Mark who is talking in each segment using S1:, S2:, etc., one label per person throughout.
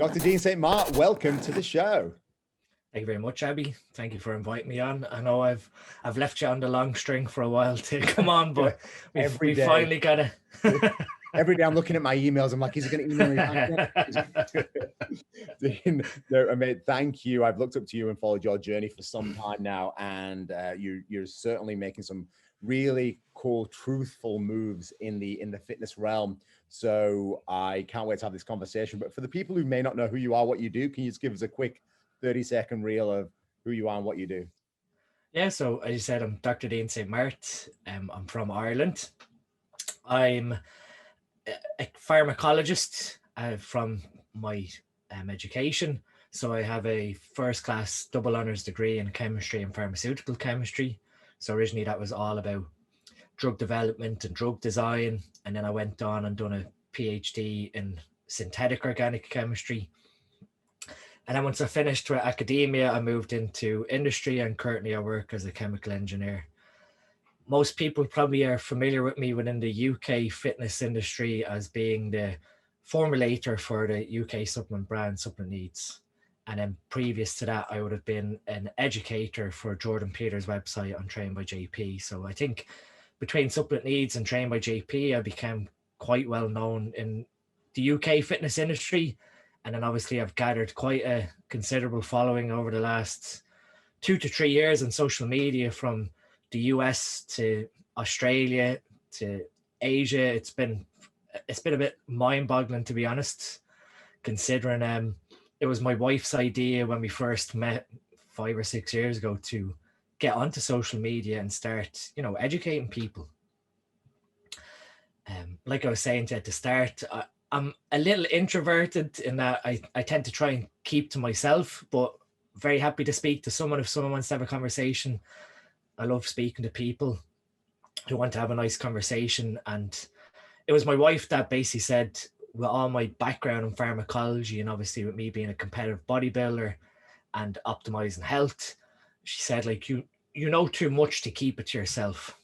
S1: Dr. Dean St. Mart, welcome to the show.
S2: Thank you very much, Abby. Thank you for inviting me on. I know I've left you on the long string for a while to come on, but we finally got it.
S1: Every day I'm looking at my emails. I'm like, is he going to email me back? Dean, no, mate, thank you. I've looked up to you and followed your journey for some time now, and you're certainly making some really cool, truthful moves in the fitness realm. So I can't wait to have this conversation. But for the people who may not know who you are, what you do, can you just give us a quick 30-second reel of who you are and what you do?
S2: Yeah, so as you said, I'm Dr. Dean St. Mart. I'm from Ireland. I'm a pharmacologist from my education. So I have a first class double honours degree in chemistry and pharmaceutical chemistry. So originally that was all about drug development and drug design. And then I went on and done a PhD in synthetic organic chemistry. And then once I finished with academia, I moved into industry, and currently I work as a chemical engineer. Most people probably are familiar with me within the UK fitness industry as being the formulator for the UK supplement brand Supplement Needs. And then previous to that, I would have been an educator for Jordan Peters' website on Trained by JP. So I think between Supplement Needs and Trained by JP, I became quite well known in the UK fitness industry. And then obviously I've gathered quite a considerable following over the last 2 to 3 years on social media, from the US to Australia to Asia. It's been a bit mind-boggling, to be honest, considering it was my wife's idea when we first met 5 or 6 years ago to get onto social media and start, educating people. Like I was saying at the start, I'm a little introverted in that I tend to try and keep to myself, but very happy to speak to someone if someone wants to have a conversation. I love speaking to people who want to have a nice conversation. And it was my wife that basically said, with all my background in pharmacology and obviously with me being a competitive bodybuilder and optimizing health, she said, like, you know too much to keep it to yourself.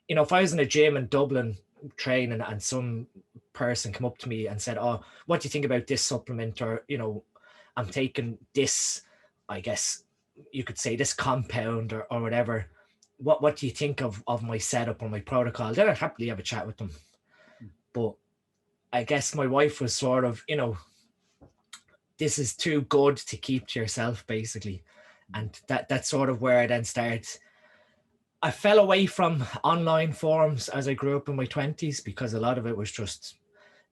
S2: If I was in a gym in Dublin training and some person come up to me and said, oh, what do you think about this supplement? Or, I'm taking this, I guess you could say, this compound or whatever. What do you think of my setup or my protocol? Then I'd happily have a chat with them. But I guess my wife was sort of, this is too good to keep to yourself, basically. And that's sort of where I then started. I fell away from online forums as I grew up in my 20s because a lot of it was just,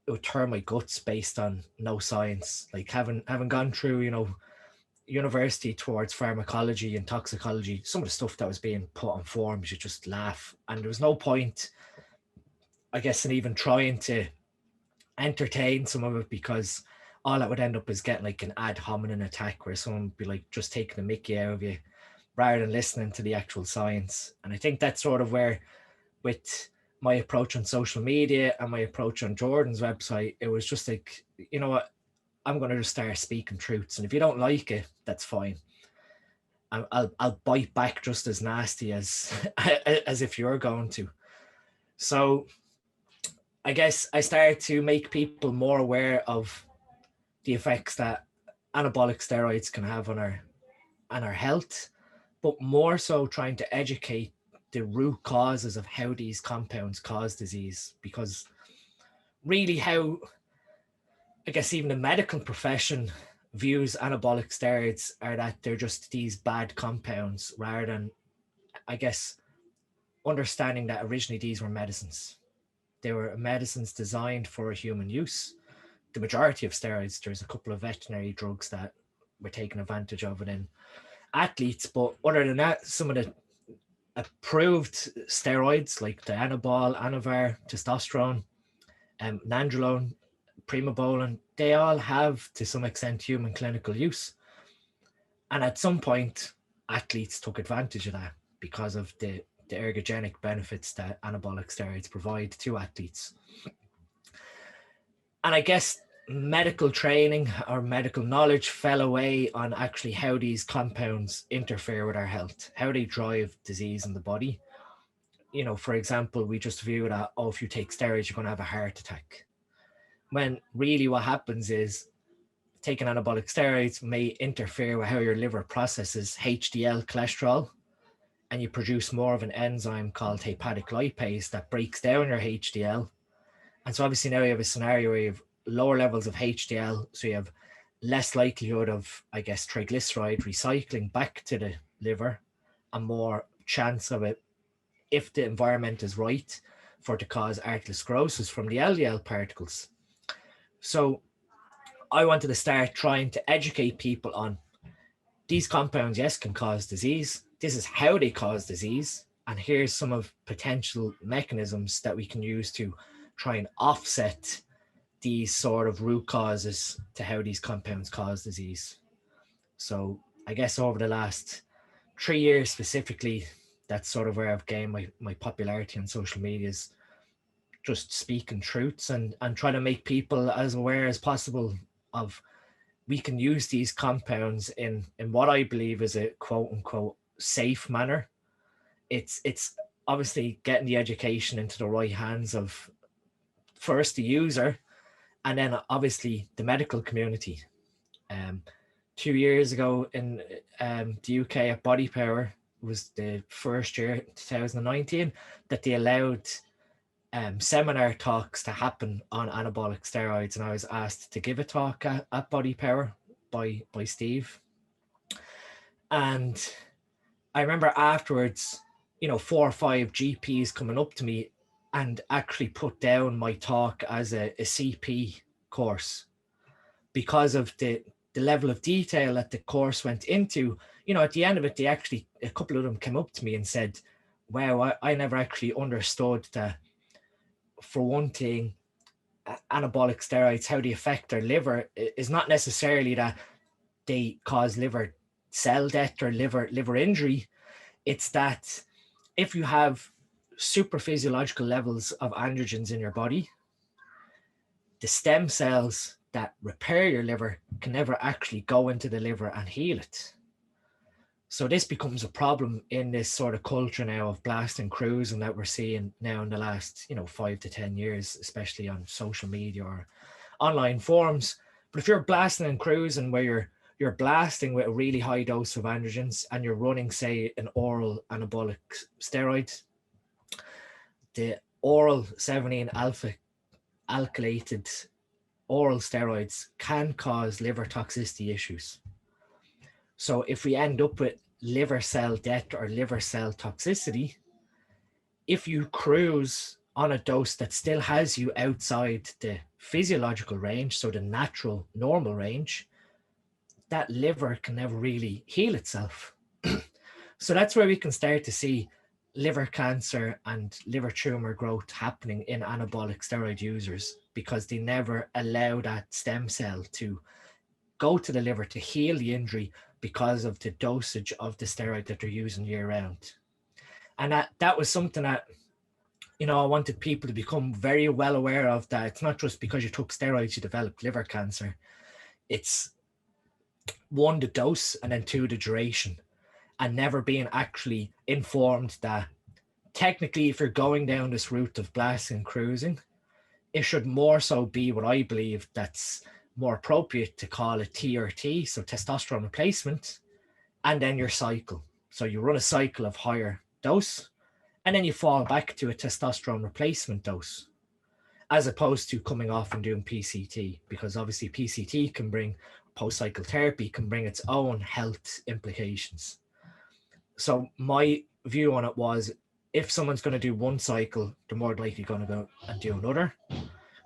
S2: it would turn my guts based on no science. Like having gone through, university towards pharmacology and toxicology, some of the stuff that was being put on forums, you just laugh. And there was no point, I guess, in even trying to entertain some of it, because all that would end up is getting like an ad hominem attack where someone would be like just taking the mickey out of you rather than listening to the actual science. And I think that's sort of where, with my approach on social media and my approach on Jordan's website, it was just like, you know what, I'm going to just start speaking truths. And if you don't like it, that's fine. I'll bite back just as nasty as if you're going to. So I guess I started to make people more aware of the effects that anabolic steroids can have on our health, but more so trying to educate the root causes of how these compounds cause disease. Because really how, I guess, even the medical profession views anabolic steroids are that they're just these bad compounds, rather than, I guess, understanding that originally these were medicines. They were medicines designed for human use. The majority of steroids, there's a couple of veterinary drugs that were taken advantage of within athletes, but other than that, some of the approved steroids like the Anabol, Anavar, testosterone, nandrolone, primobolan, they all have to some extent human clinical use. And at some point, athletes took advantage of that because of the ergogenic benefits that anabolic steroids provide to athletes. And I guess medical training or medical knowledge fell away on actually how these compounds interfere with our health, how they drive disease in the body. For example, we just view that, oh, if you take steroids, you're going to have a heart attack. When really what happens is taking anabolic steroids may interfere with how your liver processes HDL cholesterol, and you produce more of an enzyme called hepatic lipase that breaks down your HDL. And so obviously now you have a scenario where you have lower levels of HDL, so you have less likelihood of, I guess, triglyceride recycling back to the liver, and more chance of it, if the environment is right, for it to cause atherosclerosis from the LDL particles. So I wanted to start trying to educate people on these compounds, yes, can cause disease. This is how they cause disease. And here's some of potential mechanisms that we can use to try and offset these sort of root causes to how these compounds cause disease. So I guess over the last 3 years specifically, that's sort of where I've gained my popularity on social media, is just speaking truths and try to make people as aware as possible of, we can use these compounds in what I believe is a quote unquote safe manner. It's obviously getting the education into the right hands of first the user, and then obviously the medical community. 2 years ago in the UK at Body Power was the first year, 2019, that they allowed seminar talks to happen on anabolic steroids, and I was asked to give a talk at Body Power by Steve. And I remember afterwards, 4 or 5 GPs coming up to me and actually put down my talk as a CP course because of the level of detail that the course went into. At the end of it, they actually, a couple of them came up to me and said, wow, I never actually understood that, for one thing, anabolic steroids, how they affect their liver is not necessarily that they cause liver cell death or liver injury. It's that if you have super physiological levels of androgens in your body, the stem cells that repair your liver can never actually go into the liver and heal it. So this becomes a problem in this sort of culture now of blasting cruising that we're seeing now in the last 5 to 10 years, especially on social media or online forums. But if you're blasting and cruising where you're blasting with a really high dose of androgens and you're running, say, an oral anabolic steroid, the oral 17 alpha alkylated oral steroids can cause liver toxicity issues. So if we end up with liver cell death or liver cell toxicity, if you cruise on a dose that still has you outside the physiological range, so the natural normal range, that liver can never really heal itself. So that's where we can start to see liver cancer and liver tumor growth happening in anabolic steroid users, because they never allow that stem cell to go to the liver to heal the injury because of the dosage of the steroid that they're using year round. And that was something that, I wanted people to become very well aware of, that it's not just because you took steroids you developed liver cancer. It's 1, the dose, and then 2, the duration, and never being actually informed that technically if you're going down this route of blasting and cruising, it should more so be what I believe that's more appropriate to call a TRT, so testosterone replacement, and then your cycle. So you run a cycle of higher dose, and then you fall back to a testosterone replacement dose, as opposed to coming off and doing PCT, because obviously PCT can bring, post-cycle therapy can bring its own health implications. So my view on it was, if someone's going to do one cycle, they're more likely going to go and do another.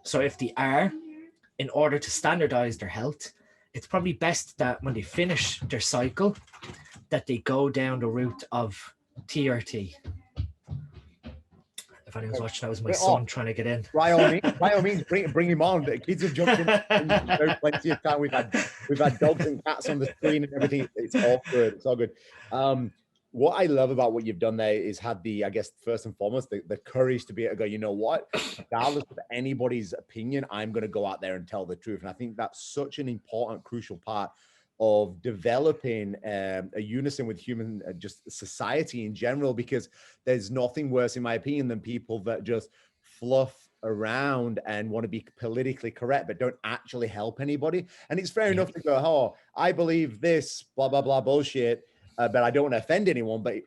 S2: So if they are, in order to standardize their health, it's probably best that when they finish their cycle, that they go down the route of TRT. If anyone's watching, that was my son trying to get in.
S1: By all means, bring him on. The kids have jumped in. Plenty of time. We've had dogs and cats on the screen and everything. It's all good. It's all good. What I love about what you've done there is had the, I guess, first and foremost, the courage to be able to go, you know what, regardless of anybody's opinion, I'm going to go out there and tell the truth. And I think that's such an important, crucial part of developing a unison with human, just society in general, because there's nothing worse, in my opinion, than people that just fluff around and want to be politically correct, but don't actually help anybody. And it's fair enough to go, oh, I believe this, blah, blah, blah bullshit, but I don't want to offend anyone. But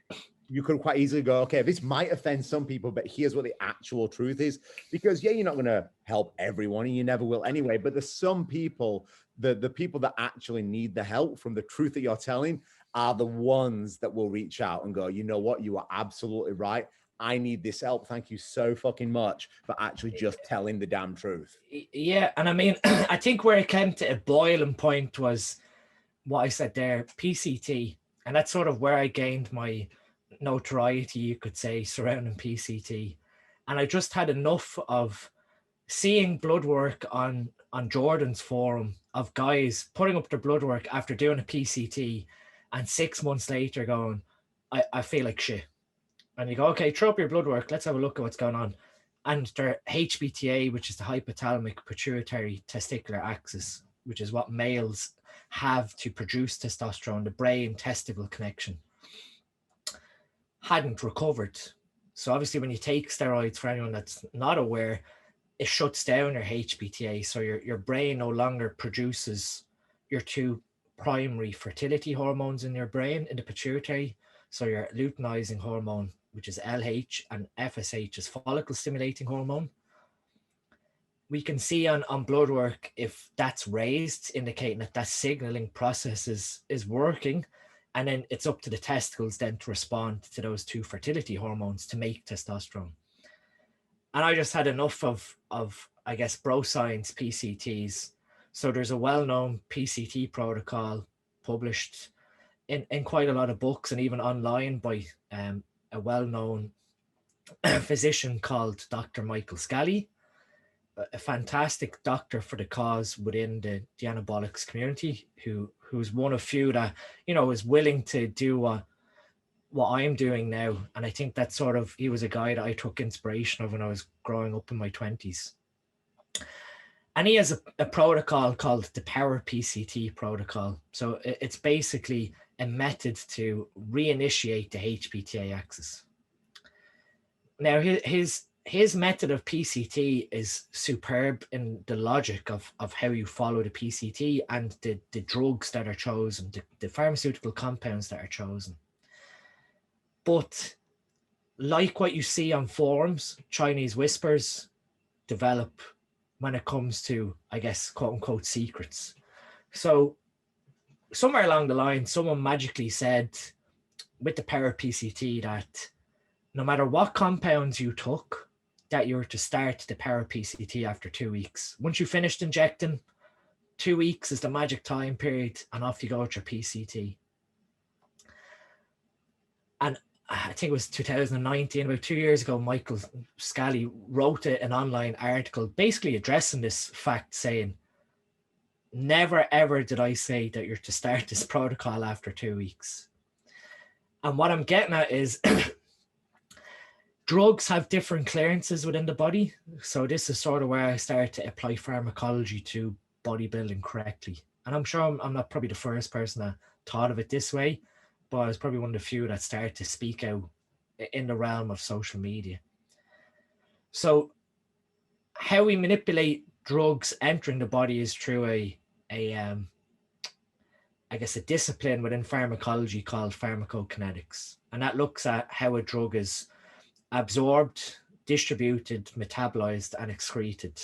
S1: you could quite easily go, okay, this might offend some people, but here's what the actual truth is. Because yeah, you're not going to help everyone, and you never will anyway. But there's some people, the people that actually need the help from the truth that you're telling are the ones that will reach out and go, you know what, you are absolutely right. I need this help. Thank you so fucking much for actually just telling the damn truth.
S2: Yeah. And I mean, I think where it came to a boiling point was what I said there, PCT. And that's sort of where I gained my notoriety, you could say, surrounding PCT. And I just had enough of seeing blood work on Jordan's forum of guys putting up their blood work after doing a PCT and 6 months later going, I feel like shit. And you go, okay, throw up your blood work. Let's have a look at what's going on. And their HPTA, which is the hypothalamic pituitary testicular axis, which is what males have to produce testosterone, the brain testicle connection, hadn't recovered. So obviously when you take steroids, for anyone that's not aware, it shuts down your HPTA. So your brain no longer produces your two primary fertility hormones in your brain, in the pituitary. So your luteinizing hormone, which is LH, and FSH is follicle stimulating hormone. We can see on blood work if that's raised, indicating that that signaling process is working. And then it's up to the testicles then to respond to those two fertility hormones to make testosterone. And I just had enough of I guess, bro science PCTs. So there's a well-known PCT protocol published in quite a lot of books and even online by a well-known physician called Dr. Michael Scally, a fantastic doctor for the cause within the anabolics community, who's one of few that, you know, is willing to do what I'm doing now. And I think that sort of, he was a guy that I took inspiration of when I was growing up in my 20s. And he has a protocol called the Power PCT protocol. So it's basically a method to reinitiate the HPTA axis. Now, his method of PCT is superb in the logic of how you follow the PCT and the drugs that are chosen, the pharmaceutical compounds that are chosen. But like what you see on forums, Chinese whispers develop when it comes to, I guess, quote unquote, secrets. So somewhere along the line, someone magically said with the Power PCT that no matter what compounds you took, that you were to start the Power PCT after 2 weeks. Once you finished injecting, 2 weeks is the magic time period, and off you go with your PCT. And I think it was 2019, about 2 years ago, Michael Scally wrote an online article basically addressing this fact, saying, never ever did I say that you're to start this protocol after 2 weeks. And what I'm getting at is drugs have different clearances within the body. So this is sort of where I started to apply pharmacology to bodybuilding correctly. And I'm sure I'm not probably the first person that thought of it this way, but I was probably one of the few that started to speak out in the realm of social media. So how we manipulate drugs entering the body is through I guess a discipline within pharmacology called pharmacokinetics. And that looks at how a drug is absorbed, distributed, metabolized, and excreted.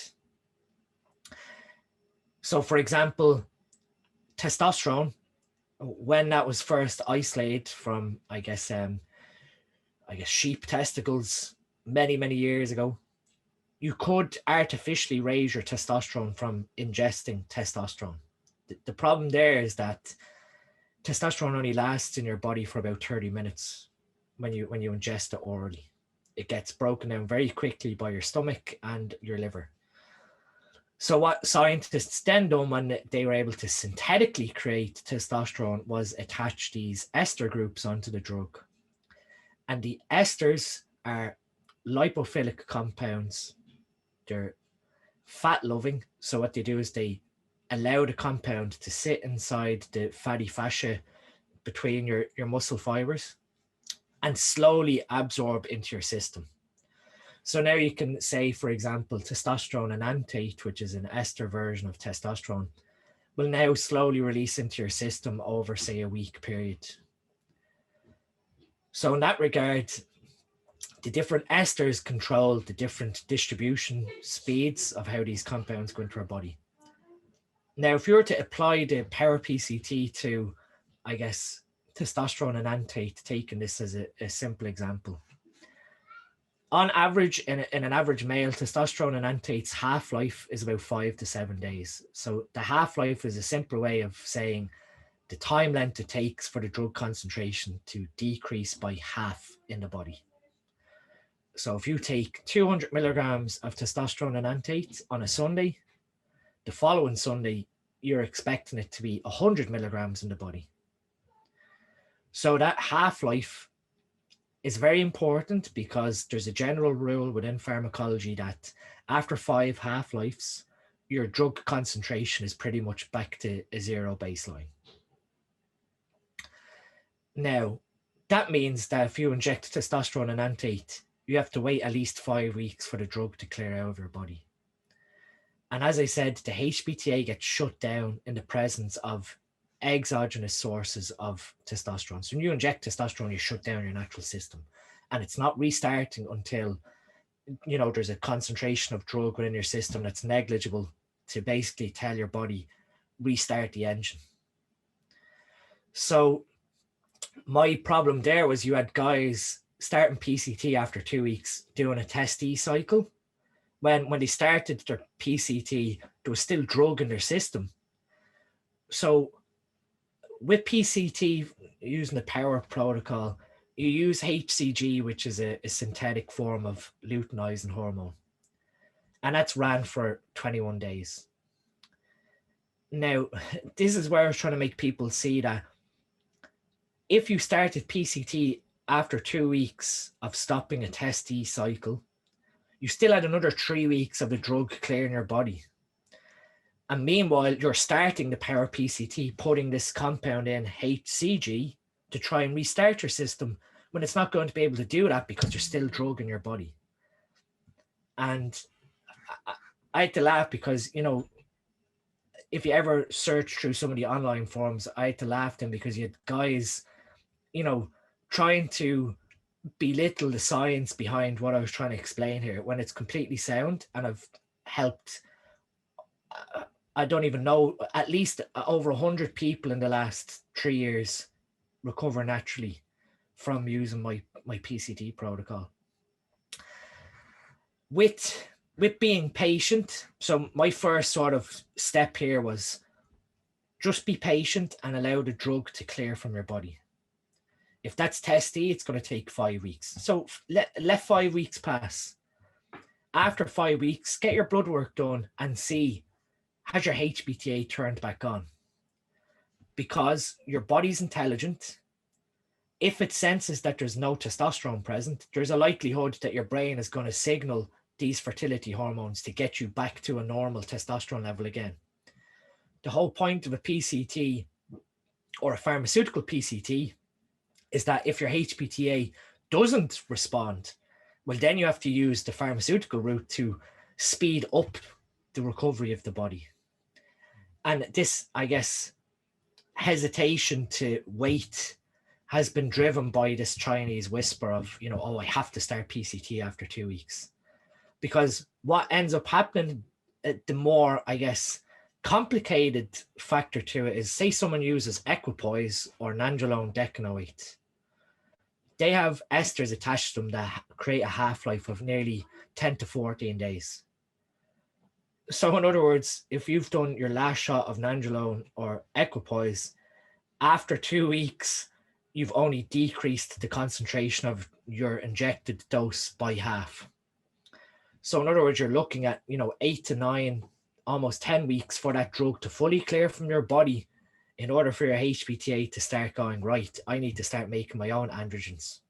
S2: So for example, testosterone, when that was first isolated from, I guess sheep testicles many years ago, you could artificially raise your testosterone from ingesting testosterone. The problem there is that testosterone only lasts in your body for about 30 minutes when you ingest it orally. It gets broken down very quickly by your stomach and your liver. So what scientists then done when they were able to synthetically create testosterone was attach these ester groups onto the drug. And the esters are lipophilic compounds. They're fat loving. So what they do is they allow the compound to sit inside the fatty fascia between your muscle fibers and slowly absorb into your system. So now you can say, for example, testosterone enanthate, which is an ester version of testosterone, will now slowly release into your system over, say, a week period. So in that regard, the different esters control the different distribution speeds of how these compounds go into our body. Now, if you were to apply the power PCT to, I guess, testosterone enanthate, taking this as a simple example, on average, in an average male, testosterone enanthate's half-life is about 5 to 7 days. So the half-life is a simple way of saying the time length it takes for the drug concentration to decrease by half in the body. So if you take 200 milligrams of testosterone enanthate on a Sunday, the following Sunday, you're expecting it to be 100 milligrams in the body. So that half-life is very important because there's a general rule within pharmacology that after 5 half-lives, your drug concentration is pretty much back to a zero baseline. Now, that means that if you inject testosterone enanthate, you have to wait at least 5 weeks for the drug to clear out of your body. And as I said, the HPTA gets shut down in the presence of exogenous sources of testosterone. So when you inject testosterone, you shut down your natural system, and it's not restarting until, you know, there's a concentration of drug within your system that's negligible to basically tell your body, restart the engine. So my problem there was you had guys starting PCT after 2 weeks doing a test-E cycle. When they started their PCT, there was still drug in their system. So with PCT, using the power protocol, you use HCG, which is a synthetic form of luteinizing hormone. And that's ran for 21 days. Now, this is where I was trying to make people see that if you started PCT after 2 weeks of stopping a test-E cycle, you still had another 3 weeks of the drug clearing your body. And meanwhile, you're starting the power PCT, putting this compound in, HCG, to try and restart your system when it's not going to be able to do that because there's still drug in your body. And I had to laugh because, you know, if you ever search through some of the online forums, I had to laugh then because you had guys, you know, trying to belittle the science behind what I was trying to explain here when it's completely sound. And I've helped, I don't even know, at least over 100 people in the last 3 years recover naturally from using my PCT protocol. With being patient, so my first sort of step here was just be patient and allow the drug to clear from your body. If that's test-E, it's going to take 5 weeks. So let 5 weeks pass. After 5 weeks, get your blood work done and see, has your HPTA turned back on? Because your body's intelligent. If it senses that there's no testosterone present, there's a likelihood that your brain is going to signal these fertility hormones to get you back to a normal testosterone level again. The whole point of a PCT or a pharmaceutical PCT is that if your HPTA doesn't respond, well, then you have to use the pharmaceutical route to speed up the recovery of the body. And this, I guess, hesitation to wait has been driven by this Chinese whisper of, you know, oh, I have to start PCT after 2 weeks. Because what ends up happening, the more, I guess, complicated factor to it is, say someone uses equipoise or nandrolone decanoate. They have esters attached to them that create a half-life of nearly 10 to 14 days. So in other words, if you've done your last shot of nandrolone or equipoise, after 2 weeks, you've only decreased the concentration of your injected dose by half. So in other words, you're looking at, you know, 8 to 9, almost 10 weeks for that drug to fully clear from your body in order for your HPTA to start going, right, I need to start making my own androgens.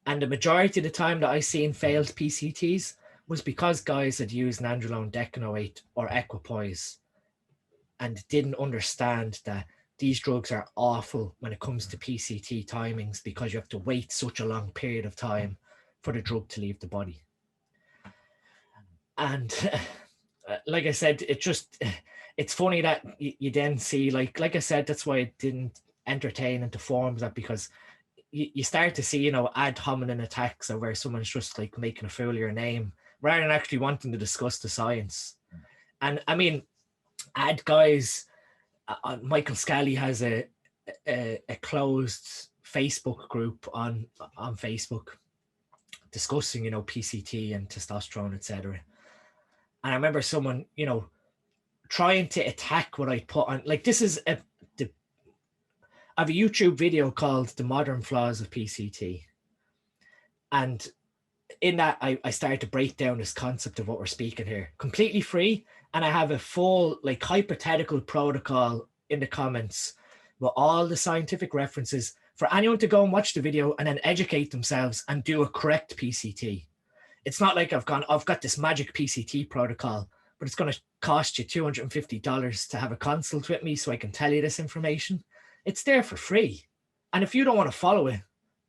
S2: And the majority of the time that I seen failed PCTs was because guys had used nandrolone decanoate or equipoise and didn't understand that these drugs are awful when it comes to PCT timings because you have to wait such a long period of time for the drug to leave the body. And like I said, it's funny that you then see, like I said, that's why I didn't entertain into forums, that because you start to see, you know, ad hominem attacks where someone's just like making a fool of your name rather than actually wanting to discuss the science. And I mean, ad guys, Michael Scally has a closed Facebook group on Facebook discussing, you know, PCT and testosterone, etc. And I remember someone, you know, trying to attack what I put on. Like, this is I have a YouTube video called The Modern Flaws of PCT. And in that, I started to break down this concept of what we're speaking here, completely free. And I have a full, like, hypothetical protocol in the comments with all the scientific references for anyone to go and watch the video and then educate themselves and do a correct PCT. It's not like I've got this magic PCT protocol, but it's going to cost you $250 to have a consult with me so I can tell you this information. It's there for free. And if you don't want to follow it,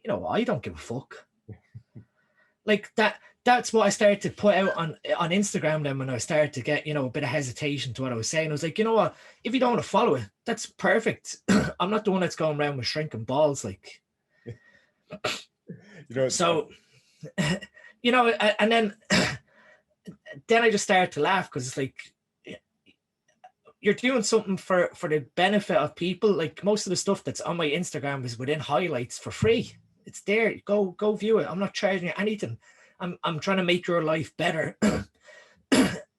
S2: you know, I don't give a fuck. Like that's what I started to put out on Instagram then when I started to get, you know, a bit of hesitation to what I was saying. I was like, you know what, if you don't want to follow it, that's perfect. I'm not the one that's going around with shrinking balls, like. You know, so, you know, and then I just started to laugh because it's like, you're doing something for the benefit of people. Like, most of the stuff that's on my Instagram is within highlights for free. It's there. Go view it. I'm not charging you anything. I'm trying to make your life better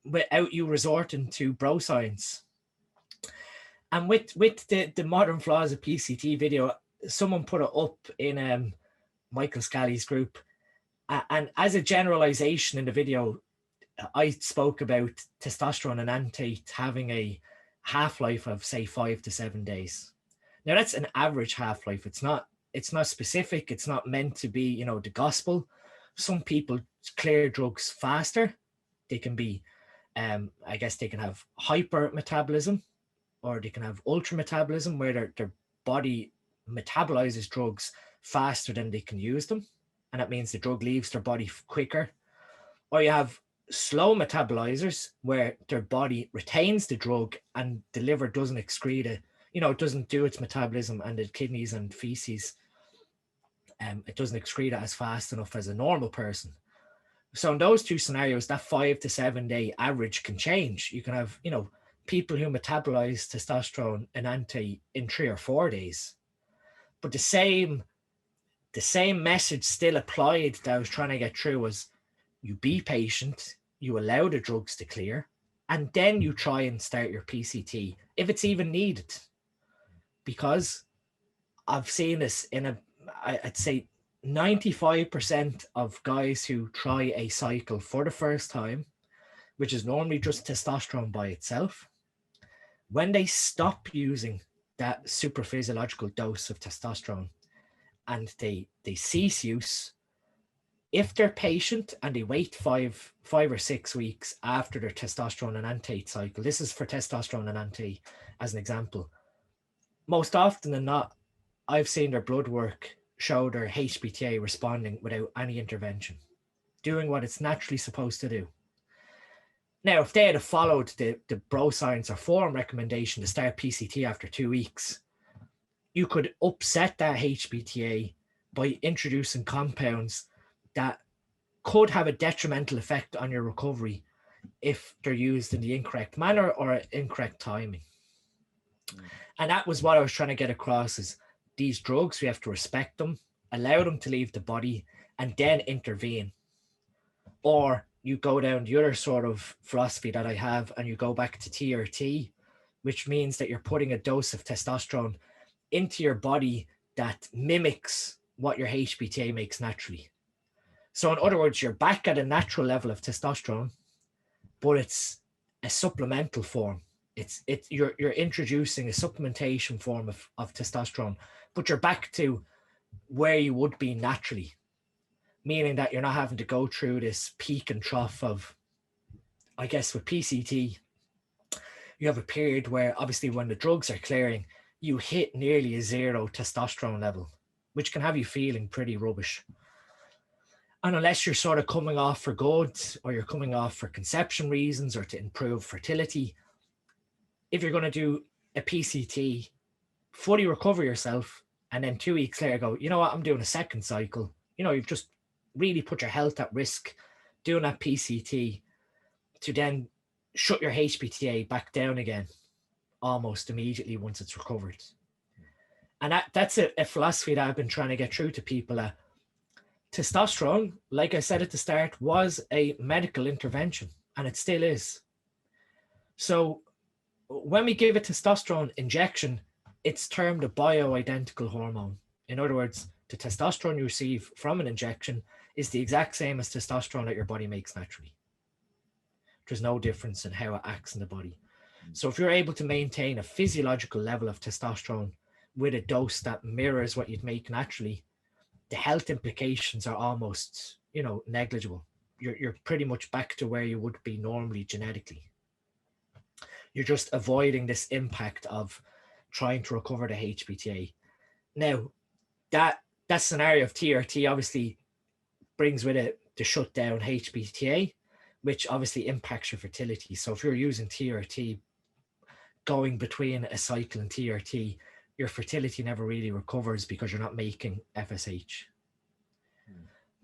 S2: without you resorting to bro science. And with the modern flaws of PCT video, someone put it up in Michael Scally's group. And as a generalization in the video, I spoke about testosterone and enanthate having a half-life of, say, 5 to 7 days. Now, that's an average half-life. It's not specific. It's not meant to be, you know, the gospel. Some people clear drugs faster. They can be, I guess they can have hypermetabolism, or they can have ultrametabolism, where their body metabolizes drugs faster than they can use them. And that means the drug leaves their body quicker. Or you have slow metabolizers, where their body retains the drug and the liver doesn't excrete it. You know, it doesn't do its metabolism, and the kidneys and feces, it doesn't excrete it as fast enough as a normal person. So in those two scenarios, that 5 to 7 day average can change. You can have, you know, people who metabolize testosterone and enanthate in 3 or 4 days. But the same message still applied that I was trying to get through was, you be patient, you allow the drugs to clear, and then you try and start your PCT if it's even needed. Because I've seen this in I'd say 95% of guys who try a cycle for the first time, which is normally just testosterone by itself, when they stop using that super physiological dose of testosterone and they cease use, if they're patient and they wait 5 or 6 weeks after their testosterone and enanthate cycle, this is for testosterone and enanthate as an example, most often than not, I've seen their blood work show their HPTA responding without any intervention, doing what it's naturally supposed to do. Now, if they had followed the bro science or forum recommendation to start PCT after 2 weeks, you could upset that HPTA by introducing compounds that could have a detrimental effect on your recovery if they're used in the incorrect manner or incorrect timing. And that was what I was trying to get across, is these drugs, we have to respect them, allow them to leave the body, and then intervene. Or you go down the other sort of philosophy that I have, and you go back to TRT, which means that you're putting a dose of testosterone into your body that mimics what your HPTA makes naturally. So in other words, you're back at a natural level of testosterone, but it's a supplemental form. You're introducing a supplementation form of testosterone, but you're back to where you would be naturally, meaning that you're not having to go through this peak and trough of, I guess with PCT, you have a period where obviously when the drugs are clearing, you hit nearly a 0 testosterone level, which can have you feeling pretty rubbish. And unless you're sort of coming off for good, or you're coming off for conception reasons or to improve fertility, if you're going to do a PCT, fully recover yourself, and then 2 weeks later go, you know what, I'm doing a second cycle. You know, you've just really put your health at risk doing that PCT to then shut your HPTA back down again almost immediately once it's recovered. And that's a philosophy that I've been trying to get through to people, that testosterone, like I said at the start, was a medical intervention, and it still is. So when we give a testosterone injection, it's termed a bioidentical hormone. In other words, the testosterone you receive from an injection is the exact same as testosterone that your body makes naturally. There's no difference in how it acts in the body. So if you're able to maintain a physiological level of testosterone with a dose that mirrors what you'd make naturally, the health implications are almost, you know, negligible. You're pretty much back to where you would be normally genetically. You're just avoiding this impact of trying to recover the HPTA. Now, that scenario of TRT obviously brings with it the shut down HPTA, which obviously impacts your fertility. So if you're using TRT going between a cycle and TRT, your fertility never really recovers because you're not making FSH.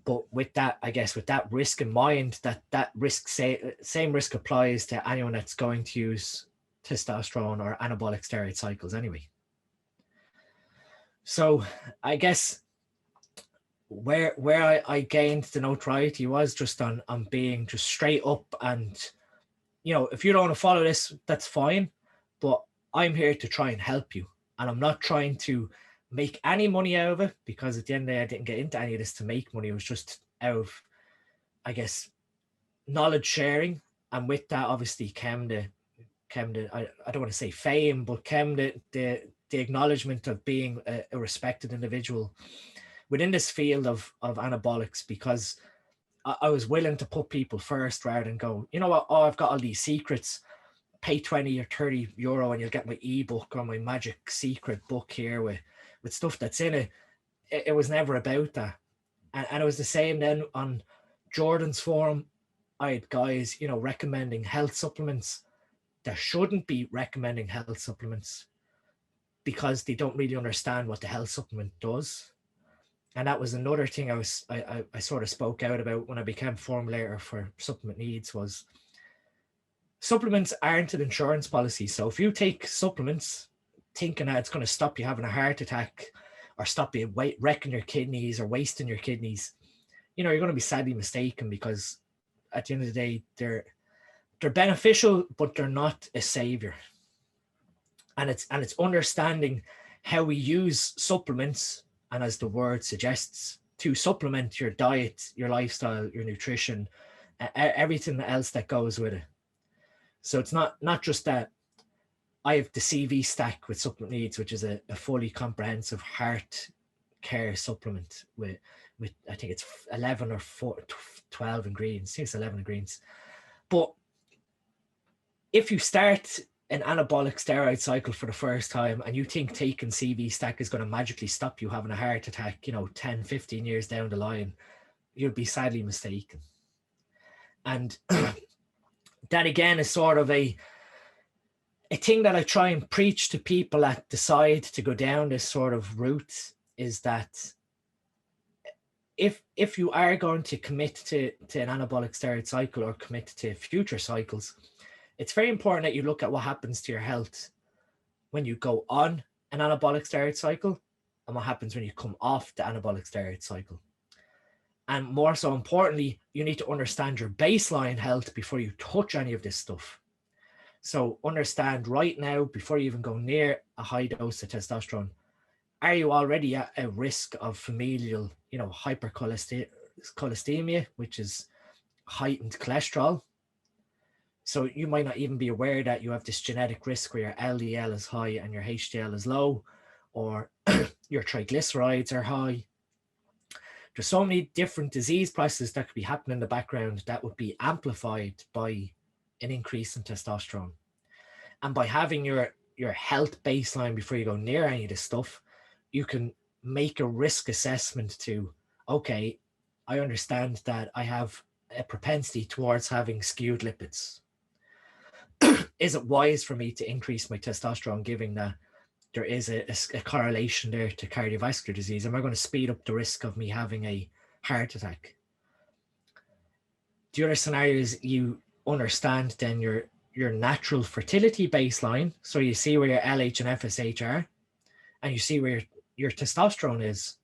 S2: But with that, I guess, with that risk in mind, that risk, same risk applies to anyone that's going to use testosterone or anabolic steroid cycles anyway. So I guess where I gained the notoriety was just on being just straight up, and, you know, if you don't want to follow this, that's fine, but I'm here to try and help you. And I'm not trying to make any money out of it, because at the end of the day, I didn't get into any of this to make money. It was just out of, I guess, knowledge sharing. And with that, obviously, came the I don't want to say fame, but came the acknowledgement of being a respected individual within this field of anabolics, because I was willing to put people first rather than go, you know what, oh, I've got all these secrets, pay 20 or 30 euro and you'll get my ebook or my magic secret book here with stuff that's in it. It was never about that. And it was the same then on Jordan's forum. I had guys, you know, recommending health supplements that shouldn't be recommending health supplements because they don't really understand what the health supplement does. And that was another thing I sort of spoke out about when I became formulator for supplement needs, was supplements aren't an insurance policy. So if you take supplements thinking that it's going to stop you having a heart attack or stop you wrecking your kidneys or wasting your kidneys, you know, you're going to be sadly mistaken, because at the end of the day, they're beneficial, but they're not a savior. And it's understanding how we use supplements, and as the word suggests, to supplement your diet, your lifestyle, your nutrition, everything else that goes with it. So it's not just that I have the CV stack with supplement needs, which is a fully comprehensive heart care supplement with I think it's 11 or 12 ingredients. I think it's 11 ingredients. But if you start an anabolic steroid cycle for the first time and you think taking CV stack is going to magically stop you having a heart attack, you know, 10, 15 years down the line, you'll be sadly mistaken. And that again is sort of a thing that I try and preach to people that decide to go down this sort of route, is that if you are going to commit to an anabolic steroid cycle or commit to future cycles, it's very important that you look at what happens to your health when you go on an anabolic steroid cycle and what happens when you come off the anabolic steroid cycle. And more so importantly, you need to understand your baseline health before you touch any of this stuff. So understand right now, before you even go near a high dose of testosterone, are you already at a risk of familial, you know, hypercholesteremia, which is heightened cholesterol? So you might not even be aware that you have this genetic risk where your LDL is high and your HDL is low, or your triglycerides are high. There's so many different disease processes that could be happening in the background that would be amplified by an increase in testosterone. And by having your health baseline before you go near any of this stuff, you can make a risk assessment to, okay, I understand that I have a propensity towards having skewed lipids. Is it wise for me to increase my testosterone, given that there is a correlation there to cardiovascular disease? Am I going to speed up the risk of me having a heart attack? The other scenario is you understand then your natural fertility baseline. So you see where your LH and FSH are, and you see where your testosterone is.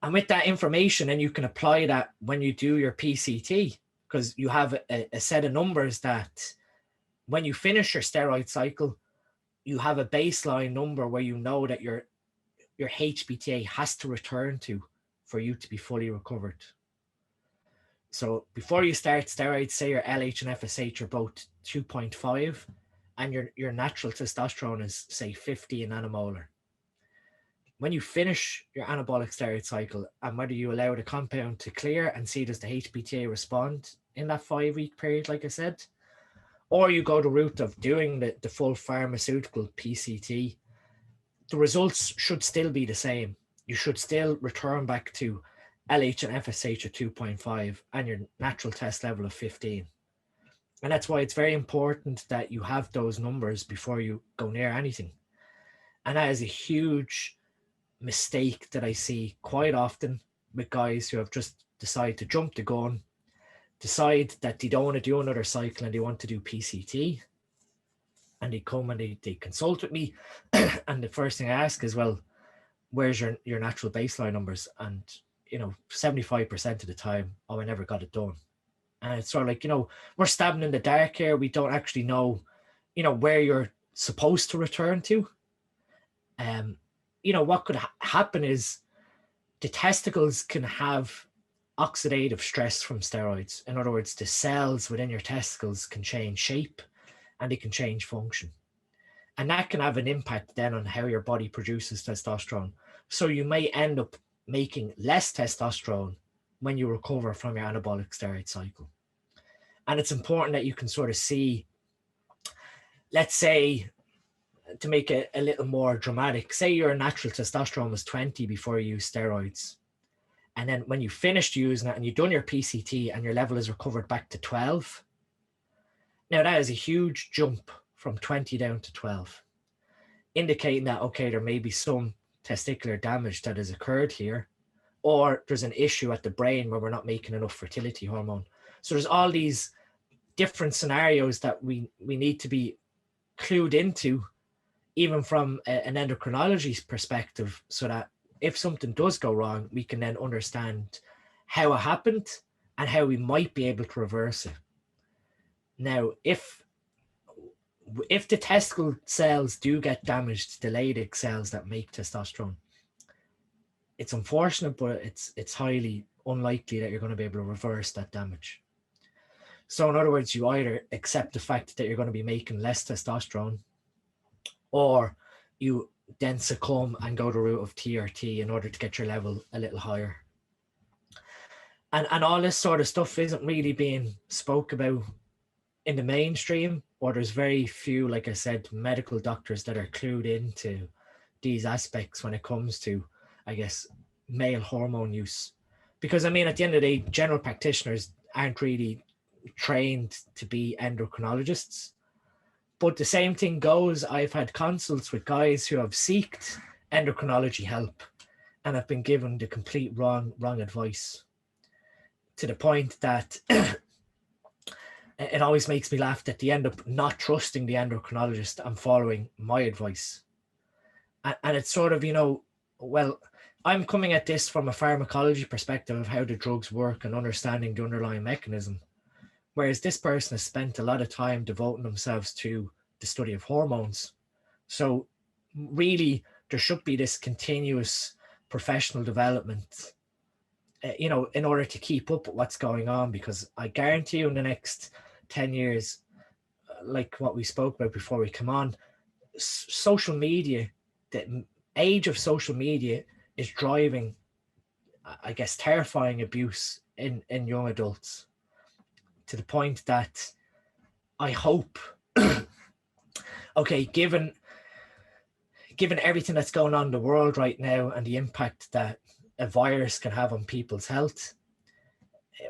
S2: And with that information, and you can apply that when you do your PCT, because you have a set of numbers that when you finish your steroid cycle, you have a baseline number where you know that your HPTA has to return to for you to be fully recovered. So before you start steroids, say your LH and FSH are both 2.5 and your natural testosterone is, say, 50 nanomolar. When you finish your anabolic steroid cycle, and whether you allow the compound to clear and see does the HPTA respond in that 5-week period, like I said, or you go the route of doing the full pharmaceutical PCT, the results should still be the same. You should still return back to LH and FSH of 2.5 and your natural test level of 15. And that's why it's very important that you have those numbers before you go near anything. And that is a huge mistake that I see quite often with guys who have just decided to jump the gun, decide that they don't want to do another cycle and they want to do PCT. And they come and they consult with me. And the first thing I ask is, well, where's your natural baseline numbers? And, 75% of the time, oh, I never got it done. And it's sort of like, we're stabbing in the dark here. We don't actually know, where you're supposed to return to. What could happen is the testicles can have oxidative stress from steroids. In other words, the cells within your testicles can change shape and they can change function. And that can have an impact then on how your body produces testosterone. So you may end up making less testosterone when you recover from your anabolic steroid cycle. And it's important that you can sort of see, let's say, to make it a little more dramatic, say your natural testosterone was 20 before you use steroids. And then when you finished using it and you've done your PCT and your level is recovered back to 12, now that is a huge jump from 20 down to 12, indicating that, okay, there may be some testicular damage that has occurred here, or there's an issue at the brain where we're not making enough fertility hormone. So there's all these different scenarios that we need to be clued into, even from an endocrinology perspective, so that if something does go wrong, we can then understand how it happened and how we might be able to reverse it. Now, if the testicle cells do get damaged, the Leydig cells that make testosterone, it's unfortunate, but it's highly unlikely that you're going to be able to reverse that damage. So in other words, you either accept the fact that you're going to be making less testosterone, or you then succumb and go the route of TRT in order to get your level a little higher. And all this sort of stuff isn't really being spoke about in the mainstream, or there's very few, like I said, medical doctors that are clued into these aspects when it comes to, I guess, male hormone use. Because, at the end of the day, general practitioners aren't really trained to be endocrinologists. But the same thing goes, I've had consults with guys who have sought endocrinology help and have been given the complete wrong advice, to the point that it always makes me laugh that they end up not trusting the endocrinologist and following my advice. And it's sort of, well, I'm coming at this from a pharmacology perspective of how the drugs work and understanding the underlying mechanism. Whereas this person has spent a lot of time devoting themselves to the study of hormones. So really, there should be this continuous professional development, in order to keep up with what's going on, because I guarantee you in the next 10 years, like what we spoke about before we come on, social media, the age of social media is driving, I guess, terrifying abuse in young adults, to the point that I hope, okay, given everything that's going on in the world right now and the impact that a virus can have on people's health.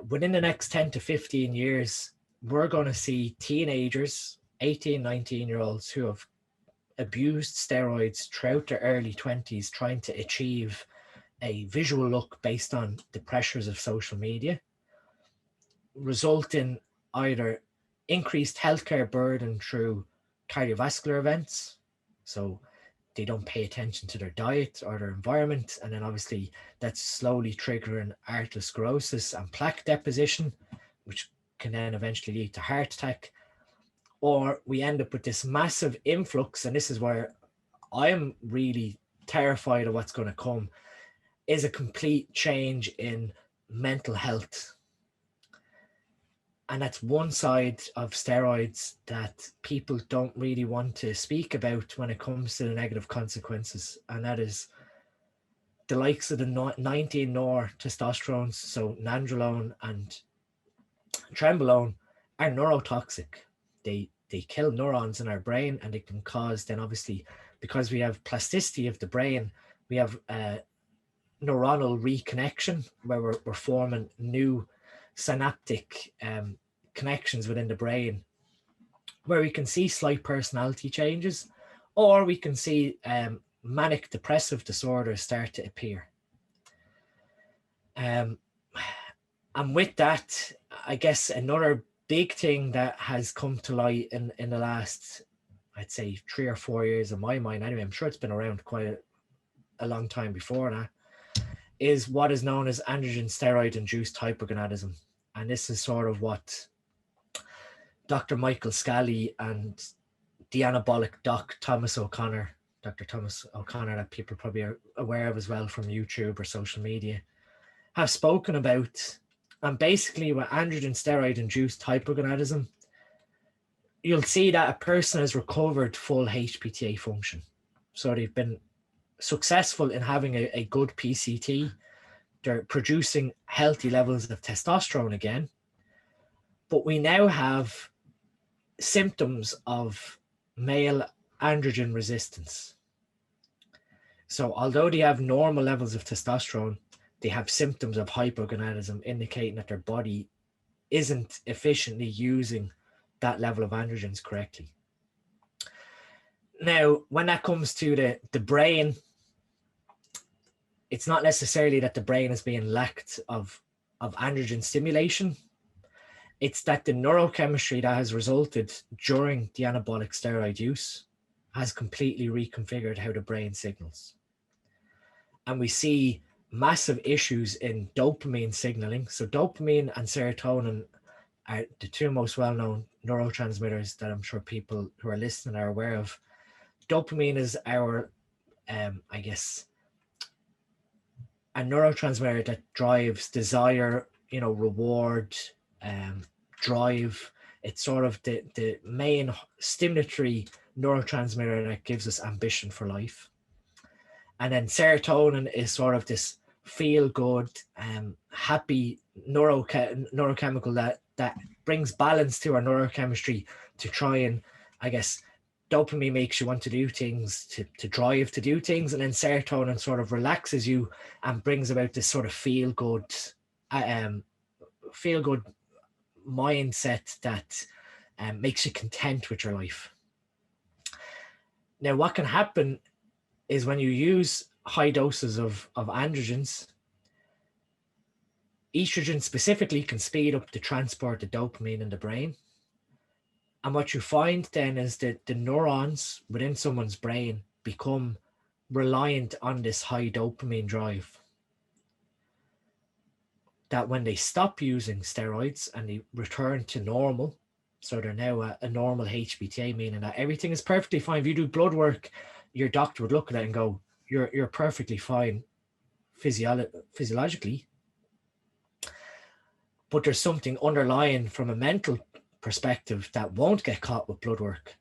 S2: Within the next 10 to 15 years, we're going to see teenagers, 18, 19-year-olds who have abused steroids throughout their early 20s, trying to achieve a visual look based on the pressures of social media, result in either increased healthcare burden through cardiovascular events. So they don't pay attention to their diet or their environment. And then obviously that's slowly triggering atherosclerosis and plaque deposition, which can then eventually lead to heart attack. Or we end up with this massive influx, and this is where I'm really terrified of what's going to come, is a complete change in mental health. And that's one side of steroids that people don't really want to speak about when it comes to the negative consequences. And that is the likes of the 19-nor testosterones, so nandrolone and trenbolone, are neurotoxic. They kill neurons in our brain, and they can cause, then obviously, because we have plasticity of the brain, we have neuronal reconnection, where we're forming new synaptic connections within the brain, where we can see slight personality changes, or we can see manic depressive disorders start to appear. And with that, I guess another big thing that has come to light in the last, I'd say 3 or 4 years in my mind anyway, I'm sure it's been around quite a long time before that, is what is known as androgen steroid-induced hypogonadism. And this is sort of what Dr. Michael Scally and the Anabolic Dr. Thomas O'Connor, that people probably are aware of as well from YouTube or social media, have spoken about. And basically with androgen steroid-induced hypogonadism, you'll see that a person has recovered full HPTA function. So they've been successful in having a good PCT. They're producing healthy levels of testosterone again. But we now have symptoms of male androgen resistance. So although they have normal levels of testosterone, they have symptoms of hypogonadism, indicating that their body isn't efficiently using that level of androgens correctly. Now, when that comes to the brain, it's not necessarily that the brain is being lacked of androgen stimulation. It's that the neurochemistry that has resulted during the anabolic steroid use has completely reconfigured how the brain signals. And we see massive issues in dopamine signaling. So dopamine and serotonin are the two most well-known neurotransmitters that I'm sure people who are listening are aware of. Dopamine is our, I guess, a neurotransmitter that drives desire, reward, drive. It's sort of the main stimulatory neurotransmitter that gives us ambition for life. And then serotonin is sort of this feel-good, happy neurochemical that brings balance to our neurochemistry to try and, I guess, dopamine makes you want to do things, to drive to do things, and then serotonin sort of relaxes you and brings about this sort of feel-good mindset that makes you content with your life. Now, what can happen is when you use high doses of androgens, estrogen specifically can speed up the transport of dopamine in the brain. And what you find then is that the neurons within someone's brain become reliant on this high dopamine drive. That when they stop using steroids and they return to normal, so they're now a normal HPTA, meaning that everything is perfectly fine. If you do blood work, your doctor would look at it and go, you're perfectly fine physiologically. But there's something underlying from a mental perspective that won't get caught with blood work.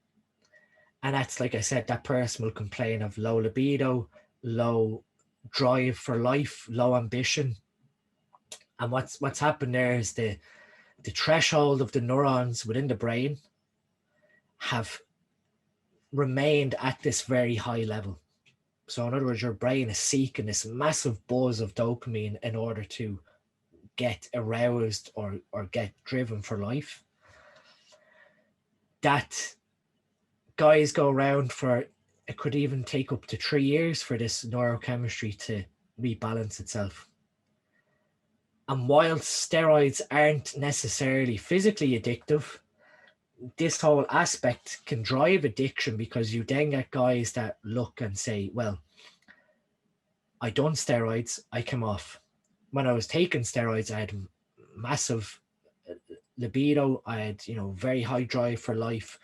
S2: And that's, like I said, that person will complain of low libido, low drive for life, low ambition. And what's happened there is the threshold of the neurons within the brain have remained at this very high level. So in other words, your brain is seeking this massive buzz of dopamine in order to get aroused or get driven for life. That guys go around for, it could even take up to 3 years for this neurochemistry to rebalance itself. And while steroids aren't necessarily physically addictive, this whole aspect can drive addiction, because you then get guys that look and say, well, I done steroids, I came off. When I was taking steroids, I had massive libido, I had, you know, very high drive for life,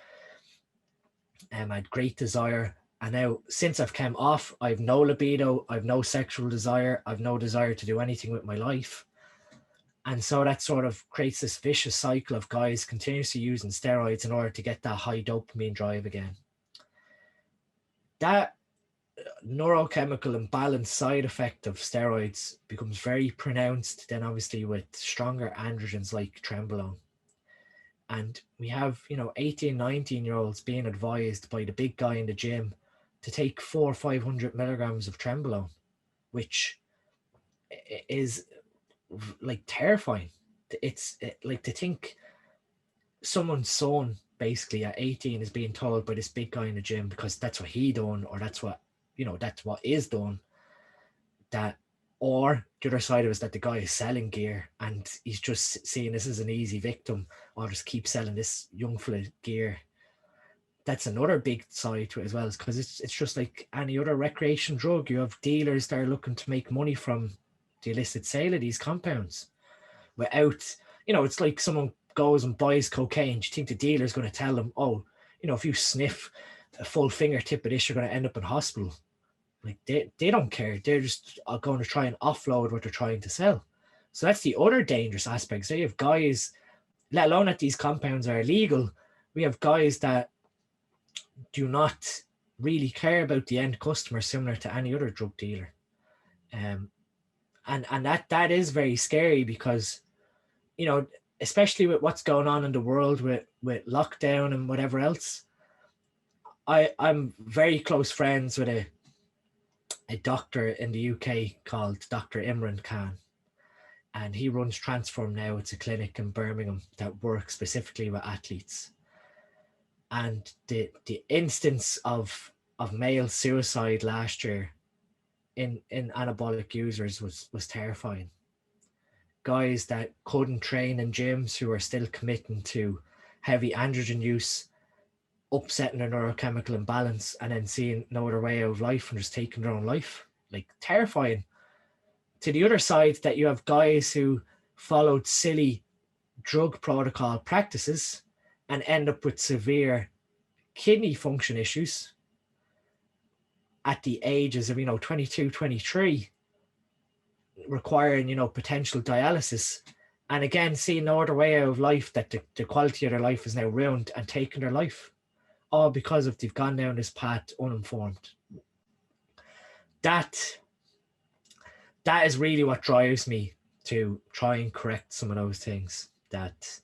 S2: I had great desire. And now since I've come off, I've no libido, I've no sexual desire, I've no desire to do anything with my life. And so that sort of creates this vicious cycle of guys continuously using steroids in order to get that high dopamine drive again. That neurochemical imbalance side effect of steroids becomes very pronounced then obviously with stronger androgens like trenbolone. And we have, you know, 18, 19-year-olds being advised by the big guy in the gym to take 400 or 500 milligrams of trenbolone, which is like terrifying. It's like to think someone's son basically at 18 is being told by this big guy in the gym, because that's what he done, or that's what, you know, that's what is done, that, or the other side of it is that the guy is selling gear and he's just seeing this as an easy victim, or just keep selling this young fella gear. That's another big side to it as well, because it's just like any other recreation drug. You have dealers that are looking to make money from the illicit sale of these compounds without, you know, it's like someone goes and buys cocaine. Do you think the dealer's going to tell them, oh, you know, if you sniff a full fingertip of this, you're going to end up in hospital? Like they don't care. They're just going to try and offload what they're trying to sell. So that's the other dangerous aspect. So you have guys, let alone that these compounds are illegal, we have guys that do not really care about the end customer, similar to any other drug dealer. And that is very scary, because, you know, especially with what's going on in the world with lockdown and whatever else. I'm very close friends with a doctor in the UK called Dr. Imran Khan, and he runs Transform Now. It's a clinic in Birmingham that works specifically with athletes. And the instance of male suicide last year in anabolic users was terrifying. Guys that couldn't train in gyms, who are still committing to heavy androgen use, upsetting their neurochemical imbalance, and then seeing no other way out of life and just taking their own life. Like, terrifying. To the other side, that you have guys who followed silly drug protocol practices and end up with severe kidney function issues at the ages of, 22, 23, requiring, potential dialysis. And again, seeing no other way out of life, that the quality of their life is now ruined, and taking their life, all because of they've gone down this path uninformed. That is really what drives me to try and correct some of those things. That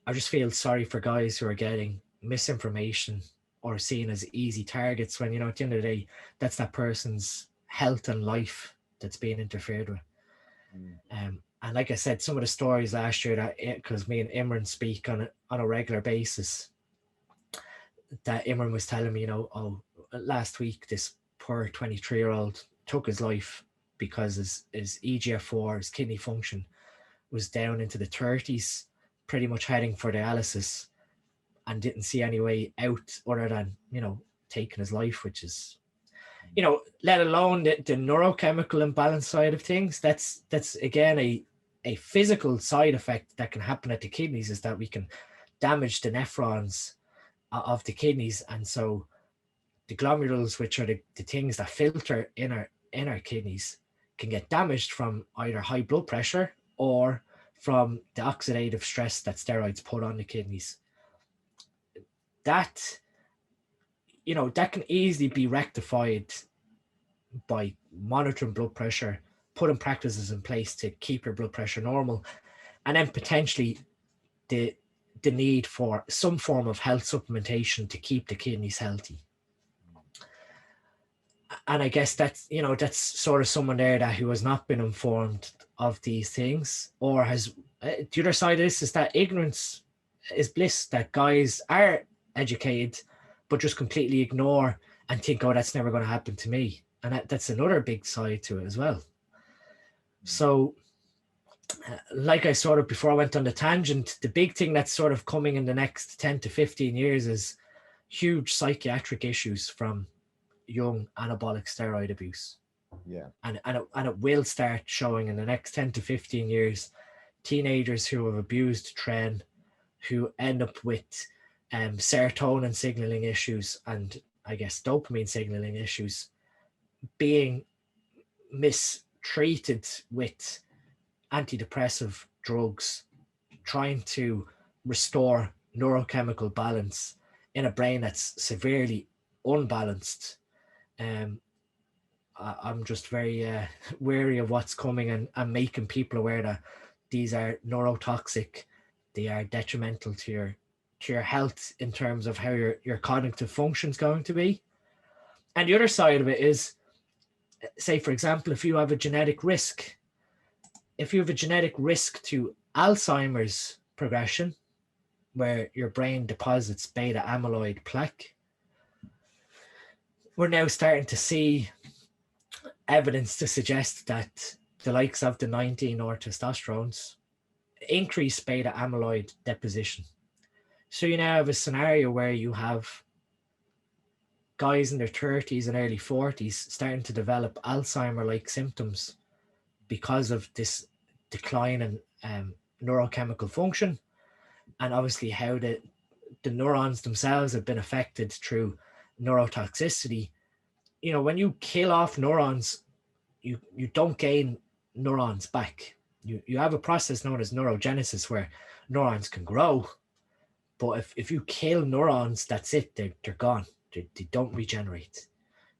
S2: I just feel sorry for guys who are getting misinformation or seen as easy targets, when, at the end of the day, that's that person's health and life that's being interfered with. And like I said, some of the stories last year, that because me and Imran speak on a regular basis, that Imran was telling me, last week this poor 23-year-old took his life because his EGFR, his kidney function, was down into the 30s, pretty much heading for dialysis, and didn't see any way out other than, taking his life, which is, let alone the neurochemical imbalance side of things. That's again a physical side effect that can happen at the kidneys, is that we can damage the nephrons of the kidneys, and so the glomerulus, which are the things that filter in our kidneys, can get damaged from either high blood pressure or from the oxidative stress that steroids put on the kidneys. That can easily be rectified by monitoring blood pressure, putting practices in place to keep your blood pressure normal, and then potentially the need for some form of health supplementation to keep the kidneys healthy. And I guess that's, you know, that's sort of someone there that who has not been informed of these things, or has the other side of this is that ignorance is bliss, that guys are educated but just completely ignore and think, oh, that's never going to happen to me. And that's another big side to it as well. So like I sort of, before I went on the tangent, the big thing that's sort of coming in the next 10 to 15 years is huge psychiatric issues from young anabolic steroid abuse.
S1: Yeah.
S2: And it will start showing in the next 10 to 15 years, teenagers who have abused tren, who end up with serotonin signaling issues and I guess dopamine signaling issues, being mistreated with antidepressive drugs, trying to restore neurochemical balance in a brain that's severely unbalanced. I'm just very wary of what's coming, and making people aware that these are neurotoxic. They are detrimental to your health in terms of how your cognitive function is going to be. And the other side of it is, say, for example, if you have a genetic risk to Alzheimer's progression, where your brain deposits beta amyloid plaque, we're now starting to see evidence to suggest that the likes of the 19-orthosterones increase beta amyloid deposition. So you now have a scenario where you have guys in their 30s and early 40s starting to develop Alzheimer-like symptoms because of this decline in neurochemical function, and obviously how the neurons themselves have been affected through neurotoxicity. You know, when you kill off neurons, you don't gain neurons back. You have a process known as neurogenesis where neurons can grow, but if you kill neurons, that's it. They're gone. They don't regenerate.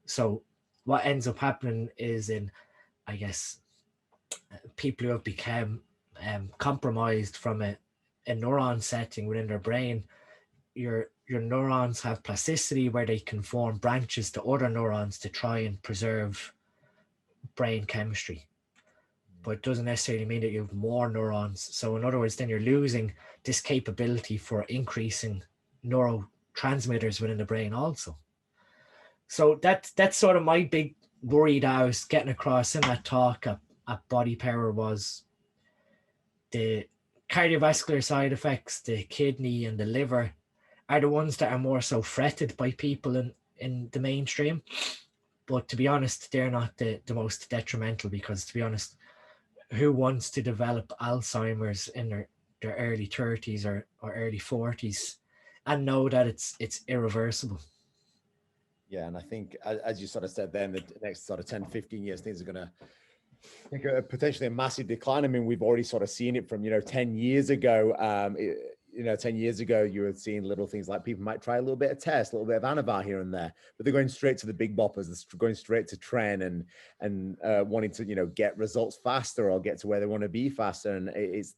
S2: So what ends up happening is, in, I guess, people who have become compromised from a neuron setting within their brain, your neurons have plasticity where they can form branches to other neurons to try and preserve brain chemistry. But it doesn't necessarily mean that you have more neurons. So in other words, then you're losing this capability for increasing neurotransmitters within the brain also. So that's sort of my big worry that I was getting across in that talk at Body Power, was the cardiovascular side effects, the kidney and the liver are the ones that are more so fretted by people in the mainstream. But to be honest, they're not the most detrimental, because to be honest, who wants to develop Alzheimer's in their early 30s or early 40s and know that it's irreversible?
S1: Yeah, and I think, as you sort of said then, the next sort of 10, 15 years, things are going to take potentially a massive decline. I mean, we've already sort of seen it from, 10 years ago. 10 years ago, you were seeing little things like people might try a little bit of test, a little bit of Anavar here and there, but they're going straight to the big boppers. They're going straight to tren and wanting to, get results faster or get to where they want to be faster. And it's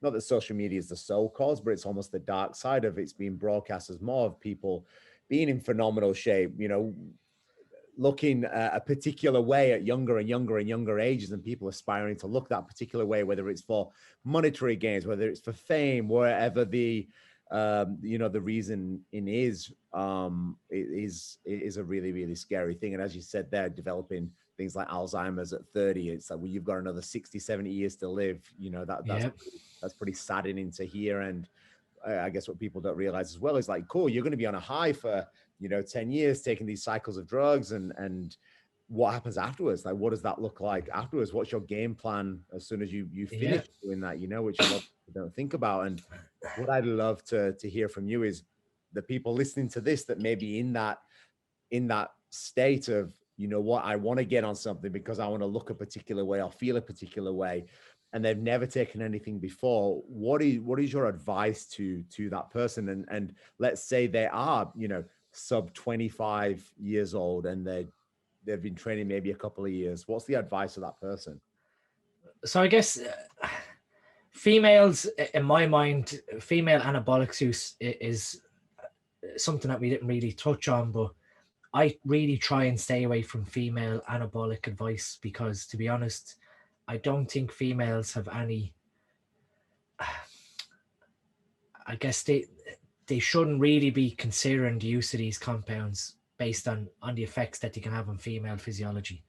S1: not that social media is the sole cause, but it's almost the dark side of it's being broadcast as more of people being in phenomenal shape, looking a particular way at younger and younger and younger ages, and people aspiring to look that particular way, whether it's for monetary gains, whether it's for fame, wherever the reason is a really, really scary thing. And as you said there, developing things like Alzheimer's at 30, it's like, well, you've got another 60, 70 years to live. That's pretty saddening to hear. And I guess what people don't realize as well is, like, cool, you're going to be on a high for 10 years taking these cycles of drugs, and what happens afterwards? Like, what does that look like afterwards? What's your game plan as soon as you finish doing that, which a lot of people don't think about. And what I'd love to hear from you is the people listening to this that may be in that state of, what, I want to get on something because I want to look a particular way or feel a particular way, and they've never taken anything before. What is your advice to that person? And let's say they are, sub 25 years old, and they've been training maybe a couple of years. What's the advice of that person?
S2: So I guess females, in my mind, female anabolic use is something that we didn't really touch on, but I really try and stay away from female anabolic advice because, to be honest, I don't think females have any, I guess they shouldn't really be considering the use of these compounds based on the effects that they can have on female physiology.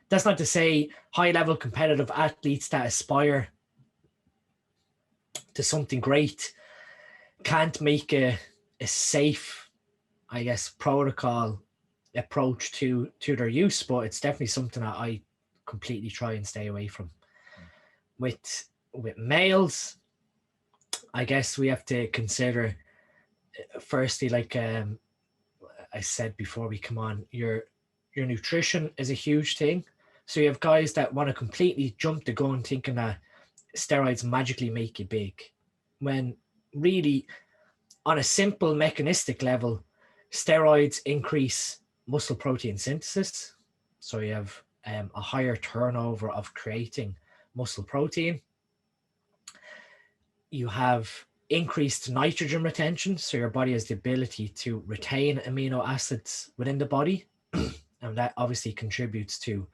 S2: That's not to say high-level competitive athletes that aspire to something great can't make a safe, I guess, protocol approach to their use, but it's definitely something that I completely try and stay away from. With males, I guess we have to consider, firstly, like I said before we come on, your nutrition is a huge thing. So you have guys that want to completely jump the gun thinking that steroids magically make you big, when really, on a simple mechanistic level, steroids increase muscle protein synthesis. So you have a higher turnover of creating muscle protein. You have increased nitrogen retention. So your body has the ability to retain amino acids within the body. And that obviously contributes to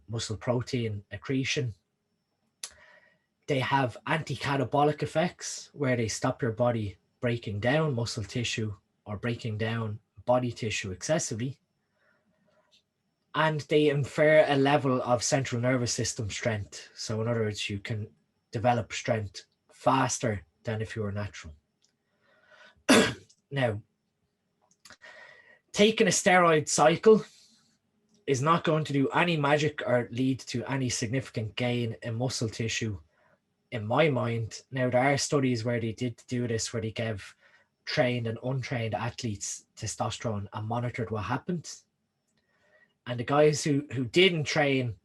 S2: muscle protein accretion. They have anti-catabolic effects where they stop your body breaking down muscle tissue or breaking down body tissue excessively. And they infer a level of central nervous system strength. So in other words, you can develop strength faster than if you were natural. Now, taking a steroid cycle is not going to do any magic or lead to any significant gain in muscle tissue, in my mind. Now, there are studies where they did do this, where they gave trained and untrained athletes testosterone and monitored what happened. And the guys who didn't train,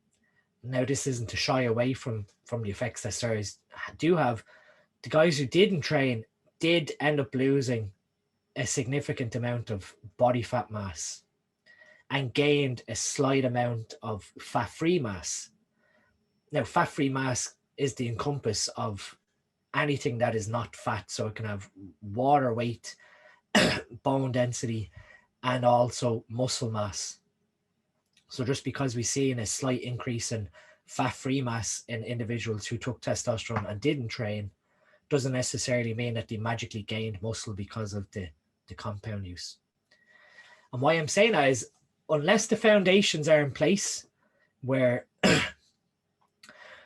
S2: now this isn't to shy away from the effects that steroids do have, the guys who didn't train did end up losing a significant amount of body fat mass and gained a slight amount of fat-free mass. Now, fat-free mass is the encompass of anything that is not fat. So it can have water weight, bone density, and also muscle mass. So just because we see a slight increase in fat-free mass in individuals who took testosterone and didn't train doesn't necessarily mean that they magically gained muscle because of the compound use. And why I'm saying that is, unless the foundations are in place where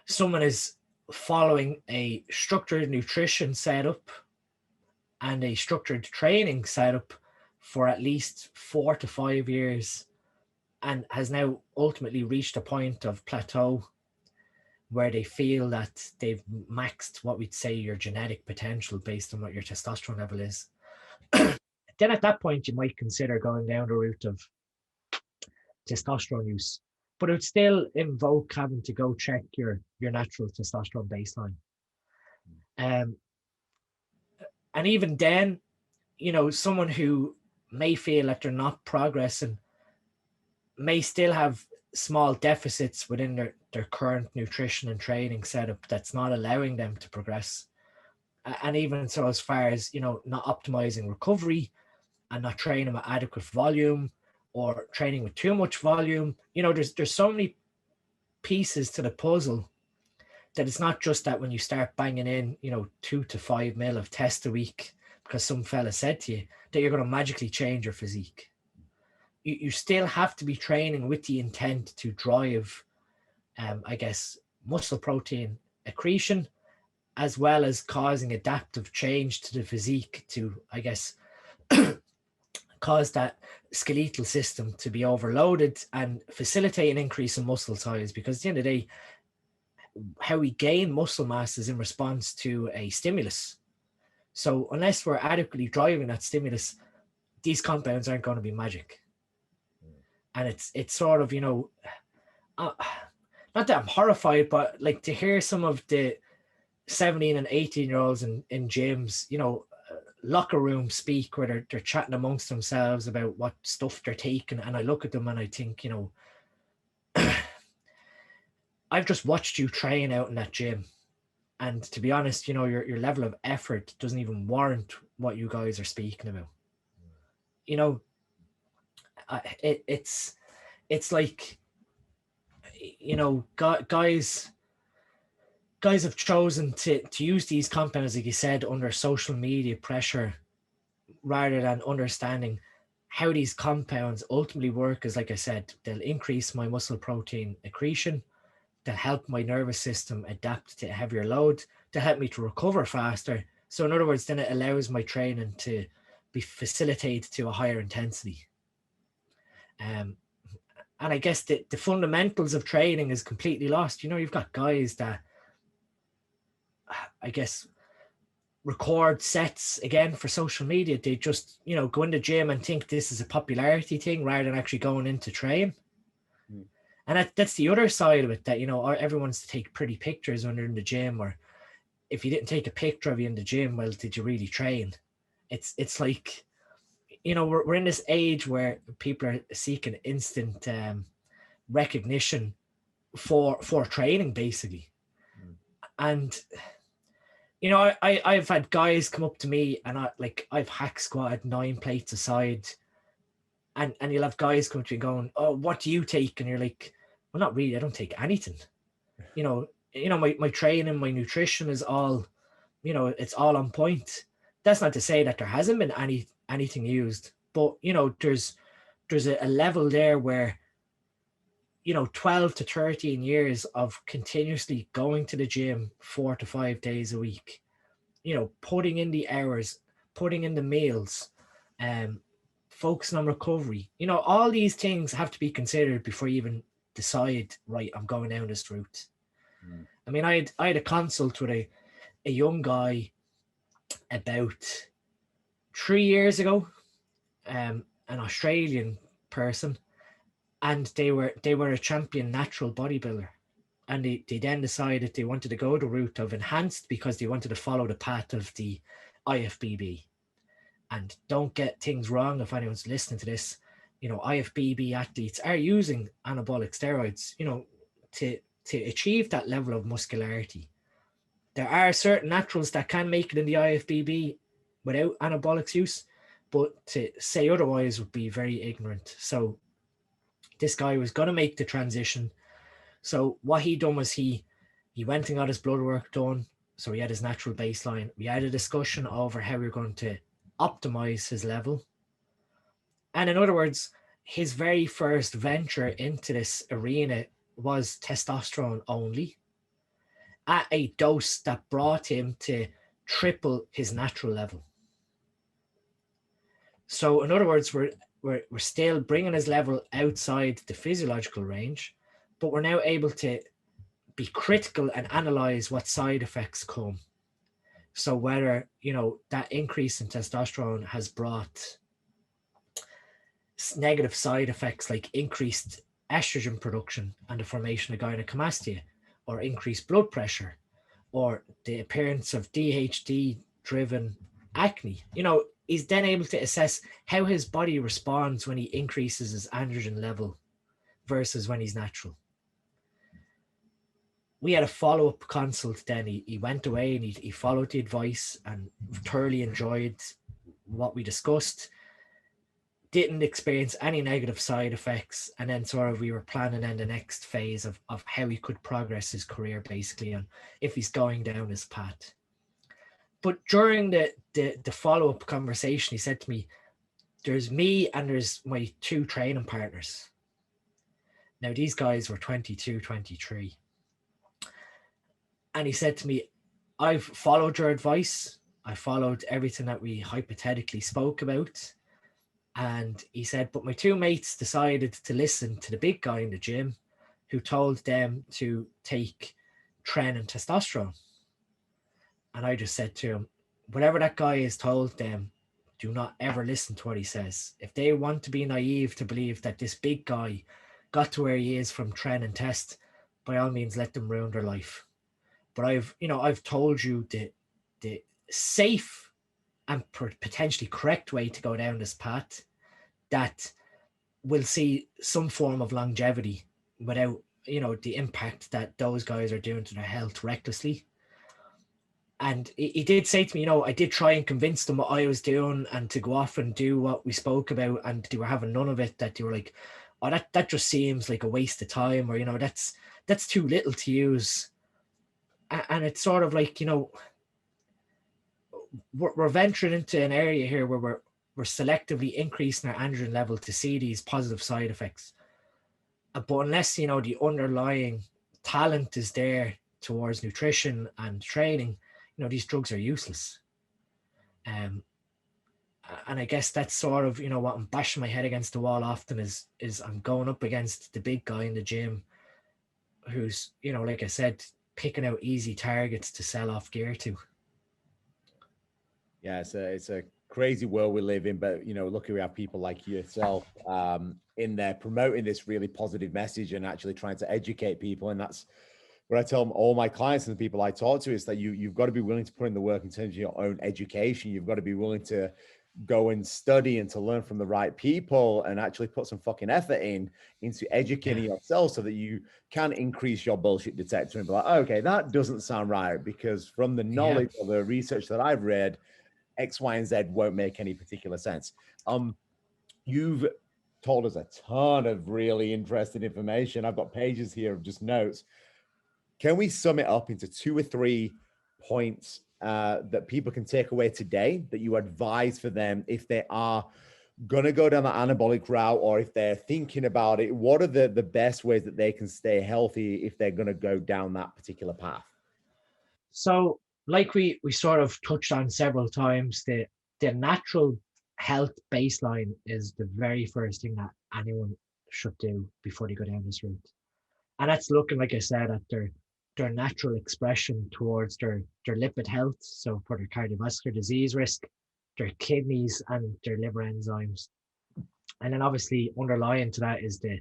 S2: someone is following a structured nutrition setup and a structured training setup for at least 4 to 5 years, and has now ultimately reached a point of plateau where they feel that they've maxed what we'd say your genetic potential based on what your testosterone level is, then at that point you might consider going down the route of testosterone use. But it would still invoke having to go check your natural testosterone baseline. And even then, you know, someone who may feel like they're not progressing may still have small deficits within their current nutrition and training setup that's not allowing them to progress. And even so, as far as, you know, not optimizing recovery and not training with adequate volume or training with too much volume, you know, there's so many pieces to the puzzle that it's not just that when you start banging in, you know, 2 to 5 mil of test a week because some fella said to you that you're going to magically change your physique. You still have to be training with the intent to drive, I guess, muscle protein accretion, as well as causing adaptive change to the physique to, I guess, cause that skeletal system to be overloaded and facilitate an increase in muscle size. Because at the end of the day, how we gain muscle mass is in response to a stimulus. So unless we're adequately driving that stimulus, these compounds aren't going to be magic. And it's sort of, you know, not that I'm horrified, but like to hear some of the 17 and 18-year-olds in gyms, you know, locker room speak where they're chatting amongst themselves about what stuff they're taking. And I look at them and I think, you know, I've just watched you train out in that gym. And to be honest, you know, your level of effort doesn't even warrant what you guys are speaking about. You know, It's like, you know, guys have chosen to use these compounds, like you said, under social media pressure, rather than understanding how these compounds ultimately work. Is, like I said, they'll increase my muscle protein accretion, they'll help my nervous system adapt to a heavier load, to help me to recover faster. So in other words, then it allows my training to be facilitated to a higher intensity. And I guess the fundamentals of training is completely lost. You know, you've got guys that, I guess, record sets again for social media. They just, you know, go in the gym and think this is a popularity thing rather than actually going in to train. And that's the other side of it, that, you know, everyone's to take pretty pictures when they're in the gym, or if you didn't take a picture of you in the gym, well, did you really train? It's like, you know, we're in this age where people are seeking instant recognition for training, basically. And, you know, I've had guys come up to me, and I've hack squatted 9 plates aside, and you'll have guys come to you going, oh, what do you take? And you're like, well, not really, I don't take anything. You know, my training, my nutrition is all, you know, it's all on point. That's not to say that there hasn't been anything used, but, you know, there's a level there where, you know, 12 to 13 years of continuously going to the gym 4 to 5 days a week, you know, putting in the hours, putting in the meals, focusing on recovery. You know, all these things have to be considered before you even decide, right, I'm going down this route. I mean, I had a consult with a young guy about 3 years ago, an Australian person, and they were a champion natural bodybuilder, and they then decided they wanted to go the route of enhanced because they wanted to follow the path of the IFBB. And don't get things wrong if anyone's listening to this, you know, IFBB athletes are using anabolic steroids, you know, to achieve that level of muscularity. There are certain naturals that can make it in the IFBB without anabolics use, but to say otherwise would be very ignorant. So this guy was going to make the transition. So what he done was he went and got his blood work done. So he had his natural baseline. We had a discussion over how we were going to optimize his level. And in other words, his very first venture into this arena was testosterone only, at a dose that brought him to triple his natural level. So in other words, we're still bringing his level outside the physiological range, but we're now able to be critical and analyze what side effects come. So whether, you know, that increase in testosterone has brought negative side effects like increased estrogen production and the formation of gynecomastia, or increased blood pressure, or the appearance of DHD-driven acne. You know, he's then able to assess how his body responds when he increases his androgen level versus when he's natural. We had a follow-up consult then. He went away and he followed the advice and thoroughly enjoyed what we discussed. Didn't experience any negative side effects. And then sort of we were planning then the next phase of how he could progress his career, basically, and if he's going down his path. But during the follow-up conversation, he said to me, there's me and there's my 2 training partners. Now, these guys were 22, 23. And he said to me, I've followed your advice. I followed everything that we hypothetically spoke about. And he said, but my 2 mates decided to listen to the big guy in the gym who told them to take tren and testosterone. And I just said to him, whatever that guy has told them, do not ever listen to what he says. If they want to be naive to believe that this big guy got to where he is from tren and test, by all means, let them ruin their life. But I've told you the safe and potentially correct way to go down this path that will see some form of longevity without, you know, the impact that those guys are doing to their health recklessly. And he did say to me, I did try and convince them what I was doing and to go off and do what we spoke about, and they were having none of it. That they were like, oh, that just seems like a waste of time, or that's too little to use. And it's sort of like, we're venturing into an area here where we're selectively increasing our androgen level to see these positive side effects. But unless, the underlying talent is there towards nutrition and training, these drugs are useless. And I guess that's sort of, what I'm bashing my head against the wall often is I'm going up against the big guy in the gym who's, like I said, picking out easy targets to sell off gear to.
S1: Yeah, it's a crazy world we live in, but luckily we have people like yourself in there promoting this really positive message and actually trying to educate people. And that's what I tell all my clients and the people I talk to, is that you've got to be willing to put in the work in terms of your own education. You've got to be willing to go and study and to learn from the right people and actually put some fucking effort into educating yourself so that you can increase your bullshit detector and be like, okay, that doesn't sound right, because from the knowledge of the research that I've read, X, Y, and Z won't make any particular sense. You've told us a ton of really interesting information. I've got pages here of just notes. Can we sum it up into 2 or 3 points that people can take away today that you advise for them if they are going to go down the anabolic route, or if they're thinking about it? What are the best ways that they can stay healthy if they're going to go down that particular path?
S2: So, like we sort of touched on several times, the natural health baseline is the very first thing that anyone should do before they go down this route. And that's looking, like I said, at their natural expression towards their lipid health. So for their cardiovascular disease risk, their kidneys and their liver enzymes. And then obviously underlying to that is the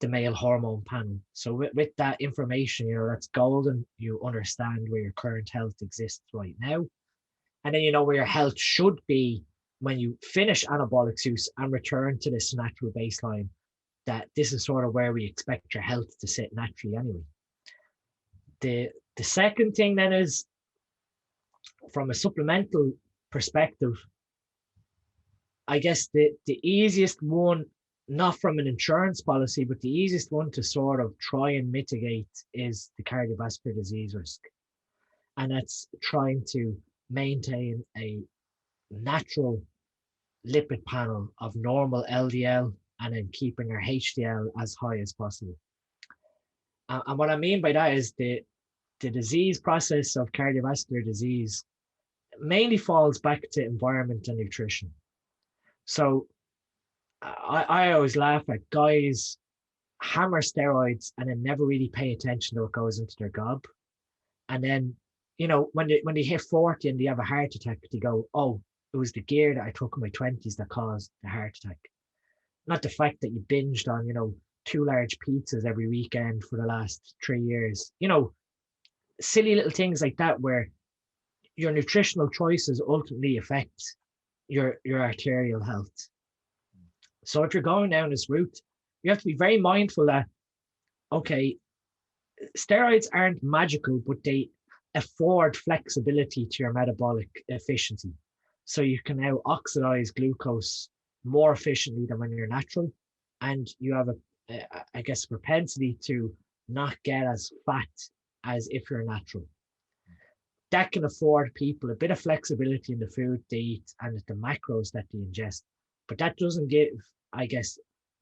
S2: male hormone panel. So with that information, that's golden. You understand where your current health exists right now. And then you know where your health should be when you finish anabolic use and return to this natural baseline, that this is sort of where we expect your health to sit naturally anyway. The second thing then is, from a supplemental perspective, I guess the easiest one, not from an insurance policy, but the easiest one to sort of try and mitigate is the cardiovascular disease risk. And that's trying to maintain a natural lipid panel of normal LDL and then keeping our HDL as high as possible. And what I mean by that is the disease process of cardiovascular disease mainly falls back to environment and nutrition. So I always laugh at guys hammer steroids and then never really pay attention to what goes into their gob. And then, when they hit 40 and they have a heart attack, they go, oh, it was the gear that I took in my 20s that caused the heart attack. Not the fact that you binged on, 2 large pizzas every weekend for the last 3 years. Silly little things like that, where your nutritional choices ultimately affect your arterial health. So if you're going down this route, you have to be very mindful that, okay, steroids aren't magical, but they afford flexibility to your metabolic efficiency. So you can now oxidize glucose more efficiently than when you're natural. And you have a propensity to not get as fat as if you're natural. That can afford people a bit of flexibility in the food they eat and the macros that they ingest. But that doesn't give,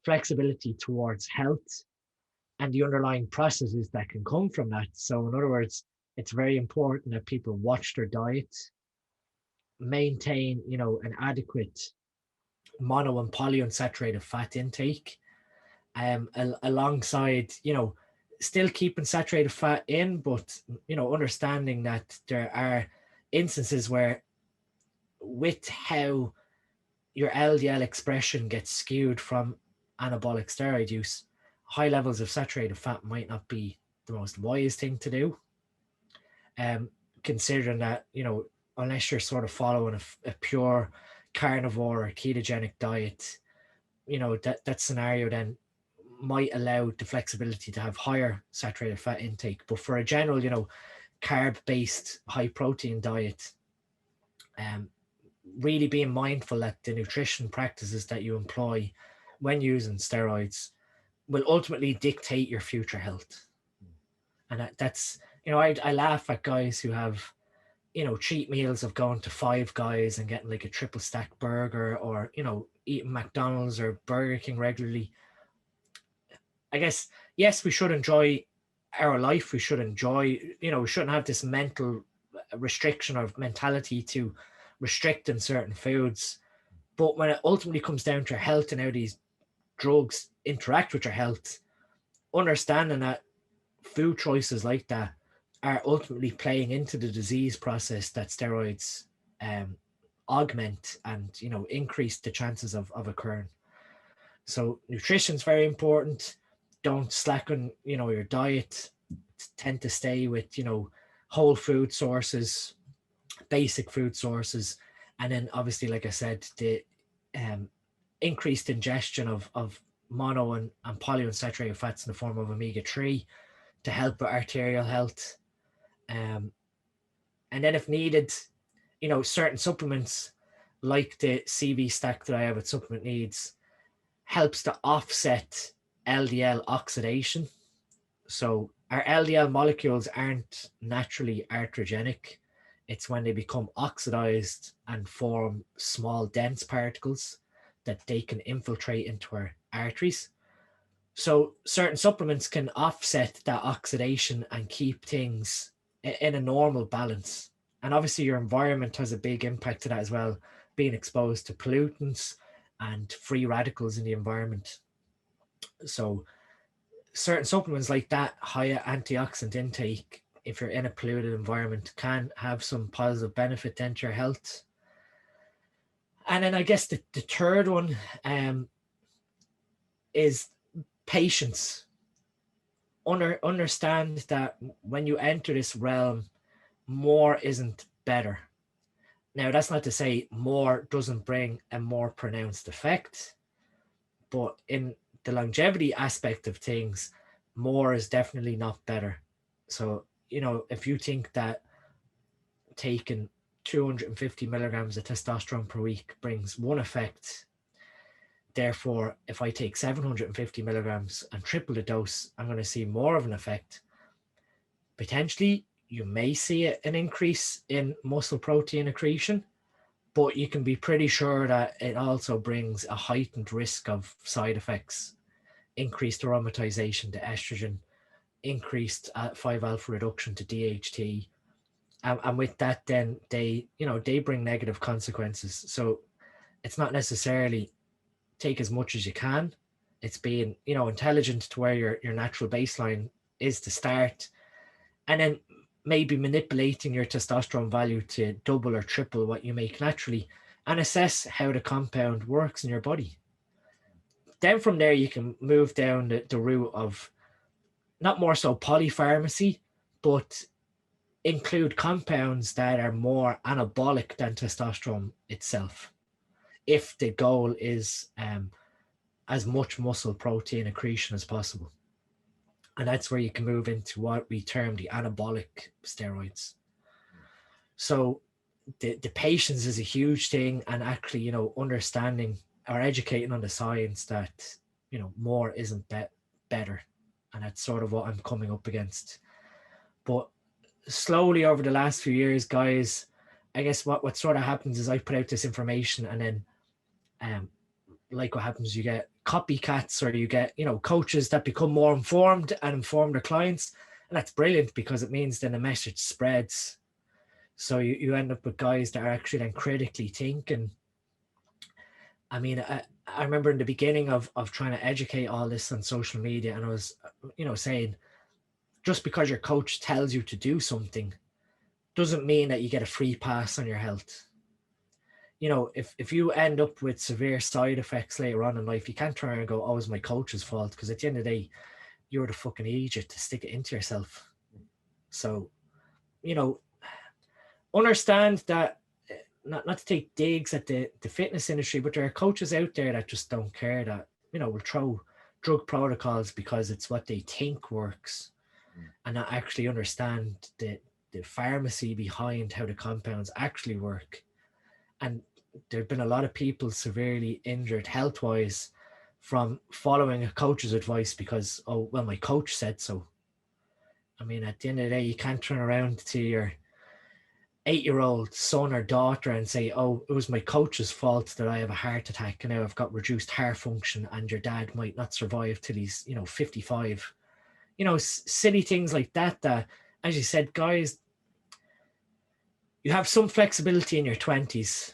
S2: flexibility towards health and the underlying processes that can come from that. So in other words, it's very important that people watch their diet, maintain, an adequate mono and polyunsaturated fat intake, alongside, still keeping saturated fat in, but, understanding that there are instances where, with how your LDL expression gets skewed from anabolic steroid use, high levels of saturated fat might not be the most wise thing to do. Considering that, unless you're sort of following a pure carnivore or ketogenic diet, that scenario then might allow the flexibility to have higher saturated fat intake. But for a general, carb-based, high-protein diet, really being mindful that the nutrition practices that you employ when using steroids will ultimately dictate your future health. And that's, you know, I laugh at guys who have, you know, cheat meals of going to Five Guys and getting like a triple stack burger, or, you know, eating McDonald's or Burger King regularly. I guess, yes, we should enjoy our life. We should enjoy, you know, we shouldn't have this mental restriction or mentality to restricting certain foods. But when it ultimately comes down to our health and how these drugs interact with your health, understanding that food choices like that are ultimately playing into the disease process that steroids augment and, you know, increase the chances of occurring. So nutrition's very important. Don't slacken, you know, your diet. Tend to stay with, you know, whole food sources, basic food sources. And then obviously, like I said, the increased ingestion of mono and polyunsaturated fats in the form of omega-3 to help with arterial health. And then if needed, you know, certain supplements like the CV stack that I have at Supplement Needs helps to offset LDL oxidation. So our LDL molecules aren't naturally arterigenic. It's when they become oxidized and form small dense particles that they can infiltrate into our arteries. So certain supplements can offset that oxidation and keep things in a normal balance. And obviously your environment has a big impact to that as well, being exposed to pollutants and free radicals in the environment. So certain supplements like that, higher antioxidant intake, if you're in a polluted environment, can have some positive benefit then to your health. And then I guess the third one is patience. Understand that when you enter this realm, more isn't better. Now, that's not to say more doesn't bring a more pronounced effect, but in the longevity aspect of things, more is definitely not better. So, you know, if you think that taking 250 milligrams of testosterone per week brings one effect, therefore, if I take 750 milligrams and triple the dose, I'm going to see more of an effect. Potentially, you may see an increase in muscle protein accretion, but you can be pretty sure that it also brings a heightened risk of side effects, increased aromatization to estrogen, increased 5-alpha reduction to DHT. And with that, then they bring negative consequences. So it's not necessarily take as much as you can. It's being, you know, intelligent to where your natural baseline is to start, and then maybe manipulating your testosterone value to double or triple what you make naturally, and assess how the compound works in your body. Then from there, you can move down the route of not more so polypharmacy, but include compounds that are more anabolic than testosterone itself, if the goal is as much muscle protein accretion as possible. And that's where you can move into what we term the anabolic steroids. So the patience is a huge thing, and actually, you know, understanding or educating on the science that, you know, more isn't better. And that's sort of what I'm coming up against. But slowly over the last few years, guys, I guess what sort of happens is I put out this information, and then like what happens, you get copycats, or you get, you know, coaches that become more informed and inform their clients. And that's brilliant, because it means then the message spreads. So you end up with guys that are actually then critically thinking. I mean, I remember in the beginning of trying to educate all this on social media, and I was, you know, saying, just because your coach tells you to do something doesn't mean that you get a free pass on your health. You know, if you end up with severe side effects later on in life, you can't turn around and go, oh, it's my coach's fault, because at the end of the day, you're the fucking idiot to stick it into yourself. So, you know, understand that, not to take digs at the fitness industry, but there are coaches out there that just don't care, that, you know, will throw drug protocols because it's what they think works, and not actually understand the the pharmacy behind how the compounds actually work. And there have been a lot of people severely injured health-wise from following a coach's advice because, oh, well, my coach said so. I mean, at the end of the day, you can't turn around to your 8-year-old son or daughter and say, oh, it was my coach's fault that I have a heart attack and now I've got reduced heart function and your dad might not survive till he's, 55. Silly things like that, that, as you said, guys, you have some flexibility in your 20s,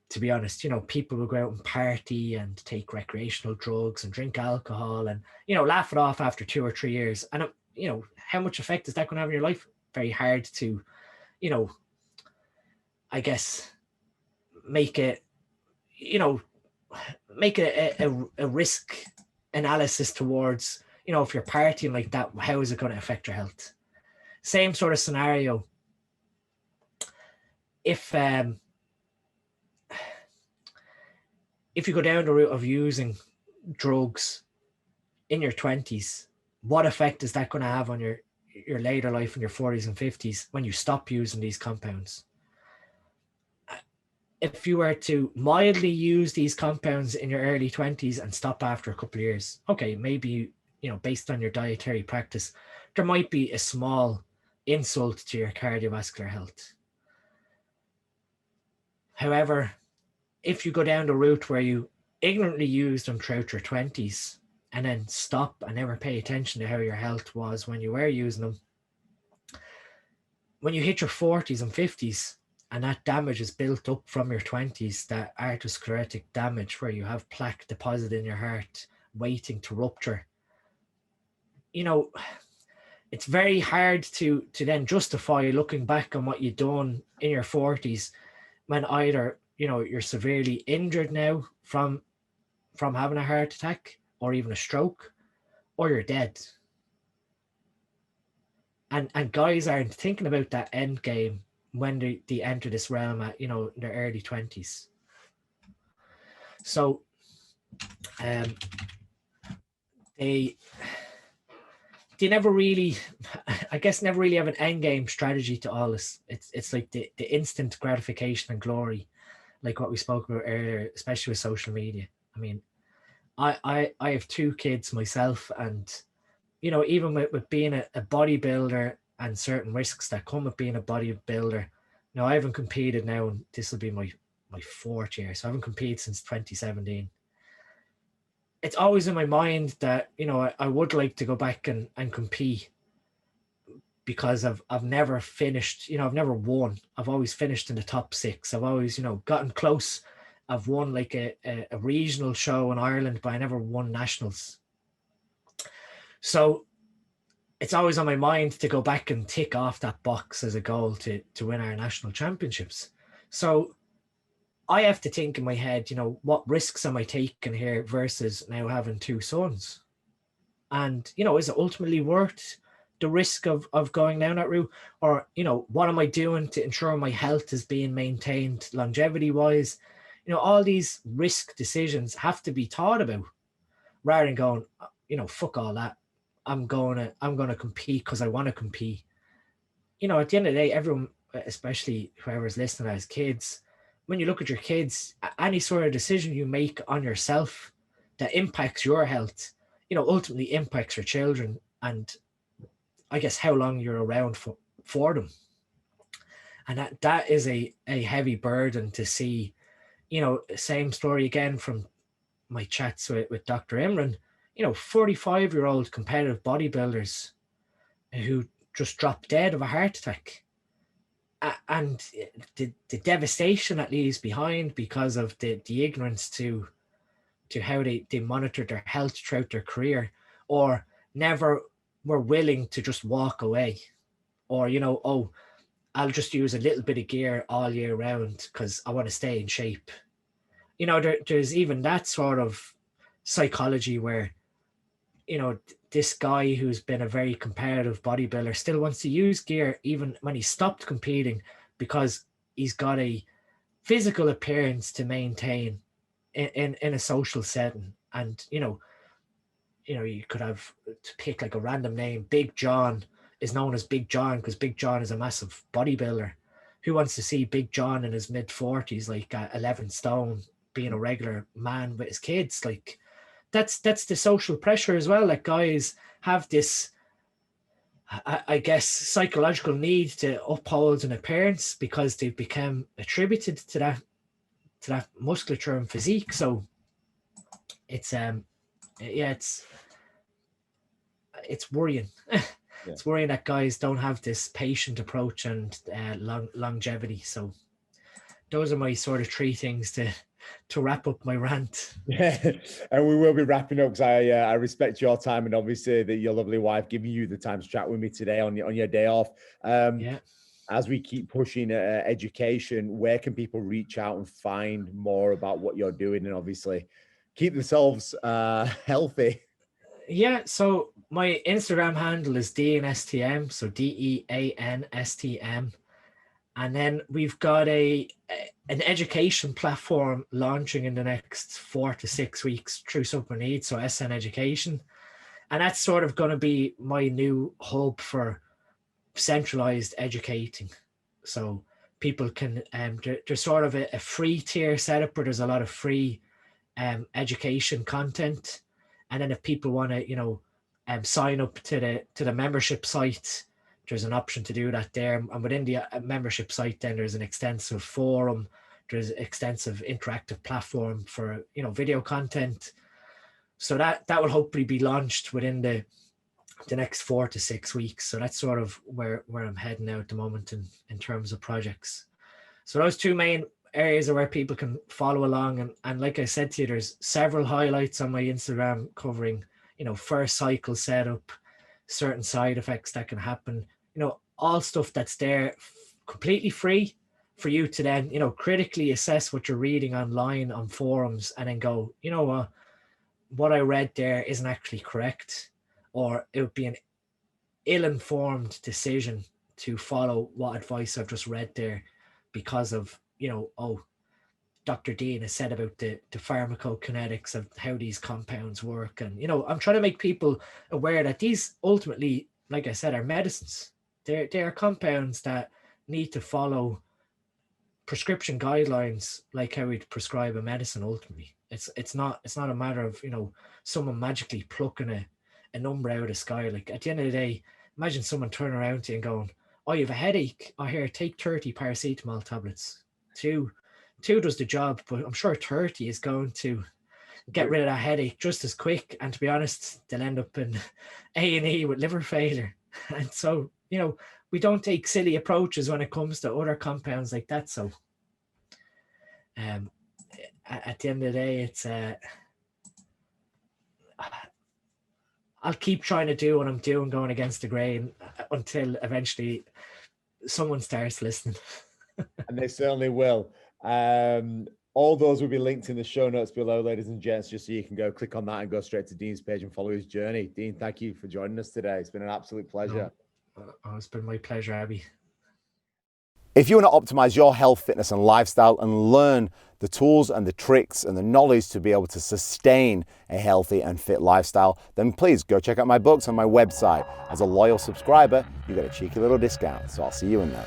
S2: to be honest. People will go out and party and take recreational drugs and drink alcohol and, laugh it off after 2 or 3 years. And, how much effect is that going to have in your life? Very hard to, I guess, make it, a risk analysis towards, if you're partying like that, how is it going to affect your health? Same sort of scenario. If you go down the route of using drugs in your 20s, what effect is that going to have on your later life in your 40s and 50s when you stop using these compounds? If you were to mildly use these compounds in your early 20s and stop after a couple of years, okay, maybe, based on your dietary practice, there might be a small insult to your cardiovascular health. However, if you go down the route where you ignorantly use them throughout your 20s and then stop and never pay attention to how your health was when you were using them, when you hit your 40s and 50s and that damage is built up from your 20s, that atherosclerotic damage where you have plaque deposited in your heart waiting to rupture, it's very hard to then justify looking back on what you've done in your 40s when either, you're severely injured now from having a heart attack or even a stroke, or you're dead. And guys aren't thinking about that end game when they enter this realm at, their early 20s. So they never really, I guess, never really have an end game strategy to all this. It's like the instant gratification and glory, like what we spoke about earlier, especially with social media. I mean, I have 2 kids myself, and even with being a bodybuilder and certain risks that come with being a bodybuilder. Now, I haven't competed now, and this will be my 4th year, so I haven't competed since 2017. It's always in my mind that, I would like to go back and compete, because I've never finished, I've never won. I've always finished in the top 6. I've always, gotten close. I've won like a regional show in Ireland, but I never won nationals. So it's always on my mind to go back and tick off that box as a goal to win our national championships. So I have to think in my head, what risks am I taking here versus now having 2 sons? And, is it ultimately worth the risk of going down that route? Or, what am I doing to ensure my health is being maintained longevity-wise? All these risk decisions have to be thought about rather than going, fuck all that. I'm going to compete because I want to compete. At the end of the day, everyone, especially whoever's listening as kids, when you look at your kids, any sort of decision you make on yourself that impacts your health, ultimately impacts your children and I guess how long you're around for them. And that is a heavy burden to see. Same story again from my chats with Dr. Imran, 45-year-old competitive bodybuilders who just dropped dead of a heart attack. And the devastation that leaves behind because of the ignorance to how they monitored their health throughout their career, or never were willing to just walk away, or, I'll just use a little bit of gear all year round because I want to stay in shape. There's even that sort of psychology where, this guy who's been a very competitive bodybuilder still wants to use gear even when he stopped competing because he's got a physical appearance to maintain in a social setting. And, you could have, to pick like a random name, Big John, is known as Big John, because Big John is a massive bodybuilder. Who wants to see Big John in his mid-40s, like 11 stone, being a regular man with his kids? Like, that's the social pressure as well. Like, guys have this, I guess, psychological need to uphold an appearance because they've become attributed to that musculature and physique. So it's it's worrying. It's worrying that guys don't have this patient approach and longevity. So those are my sort of 3 things to wrap up my rant.
S1: Yeah, and we will be wrapping up because I respect your time, and obviously that your lovely wife giving you the time to chat with me today on your day off. As we keep pushing education, where can people reach out and find more about what you're doing, and obviously keep themselves healthy?
S2: Yeah, so my Instagram handle is DeanSTM, so DeanSTM. And then we've got an education platform launching in the next 4 to 6 weeks through Super Needs, so SN Education. And that's sort of going to be my new hub for centralized educating. So people can, there's sort of a free tier setup where there's a lot of free education content. And then if people want to, sign up to the membership site, there's an option to do that there. And within the membership site, then there's an extensive forum. There's extensive interactive platform for, video content. So that will hopefully be launched within the next 4 to 6 weeks. So that's sort of where I'm heading now at the moment in terms of projects. So those 2 main areas are where people can follow along. And like I said to you, there's several highlights on my Instagram covering, first cycle setup, certain side effects that can happen, all stuff that's there completely free for you to then, critically assess what you're reading online on forums and then go, what I read there isn't actually correct, or it would be an ill-informed decision to follow what advice I've just read there because of, Dr. Dean has said about the pharmacokinetics of how these compounds work. And, I'm trying to make people aware that these ultimately, like I said, are medicines. They are compounds that need to follow prescription guidelines, like how we'd prescribe a medicine ultimately. It's not a matter of, someone magically plucking a number out of the sky. Like, at the end of the day, imagine someone turning around to you and going, oh, you have a headache. Oh, here, take 30 paracetamol tablets. Two does the job, but I'm sure 30 is going to get rid of that headache just as quick. And to be honest, they'll end up in A&E with liver failure. And so, we don't take silly approaches when it comes to other compounds like that. So at the end of the day, it's I'll keep trying to do what I'm doing, going against the grain, until eventually someone starts listening.
S1: And they certainly will. All those will be linked in the show notes below, ladies and gents, just so you can go click on that and go straight to Dean's page and follow his journey. Dean, thank you for joining us today. It's been an absolute pleasure.
S2: It's been my pleasure, Abby.
S1: If you want to optimize your health, fitness, and lifestyle and learn the tools and the tricks and the knowledge to be able to sustain a healthy and fit lifestyle, then please go check out my books on my website. As a loyal subscriber, you get a cheeky little discount. So I'll see you in there.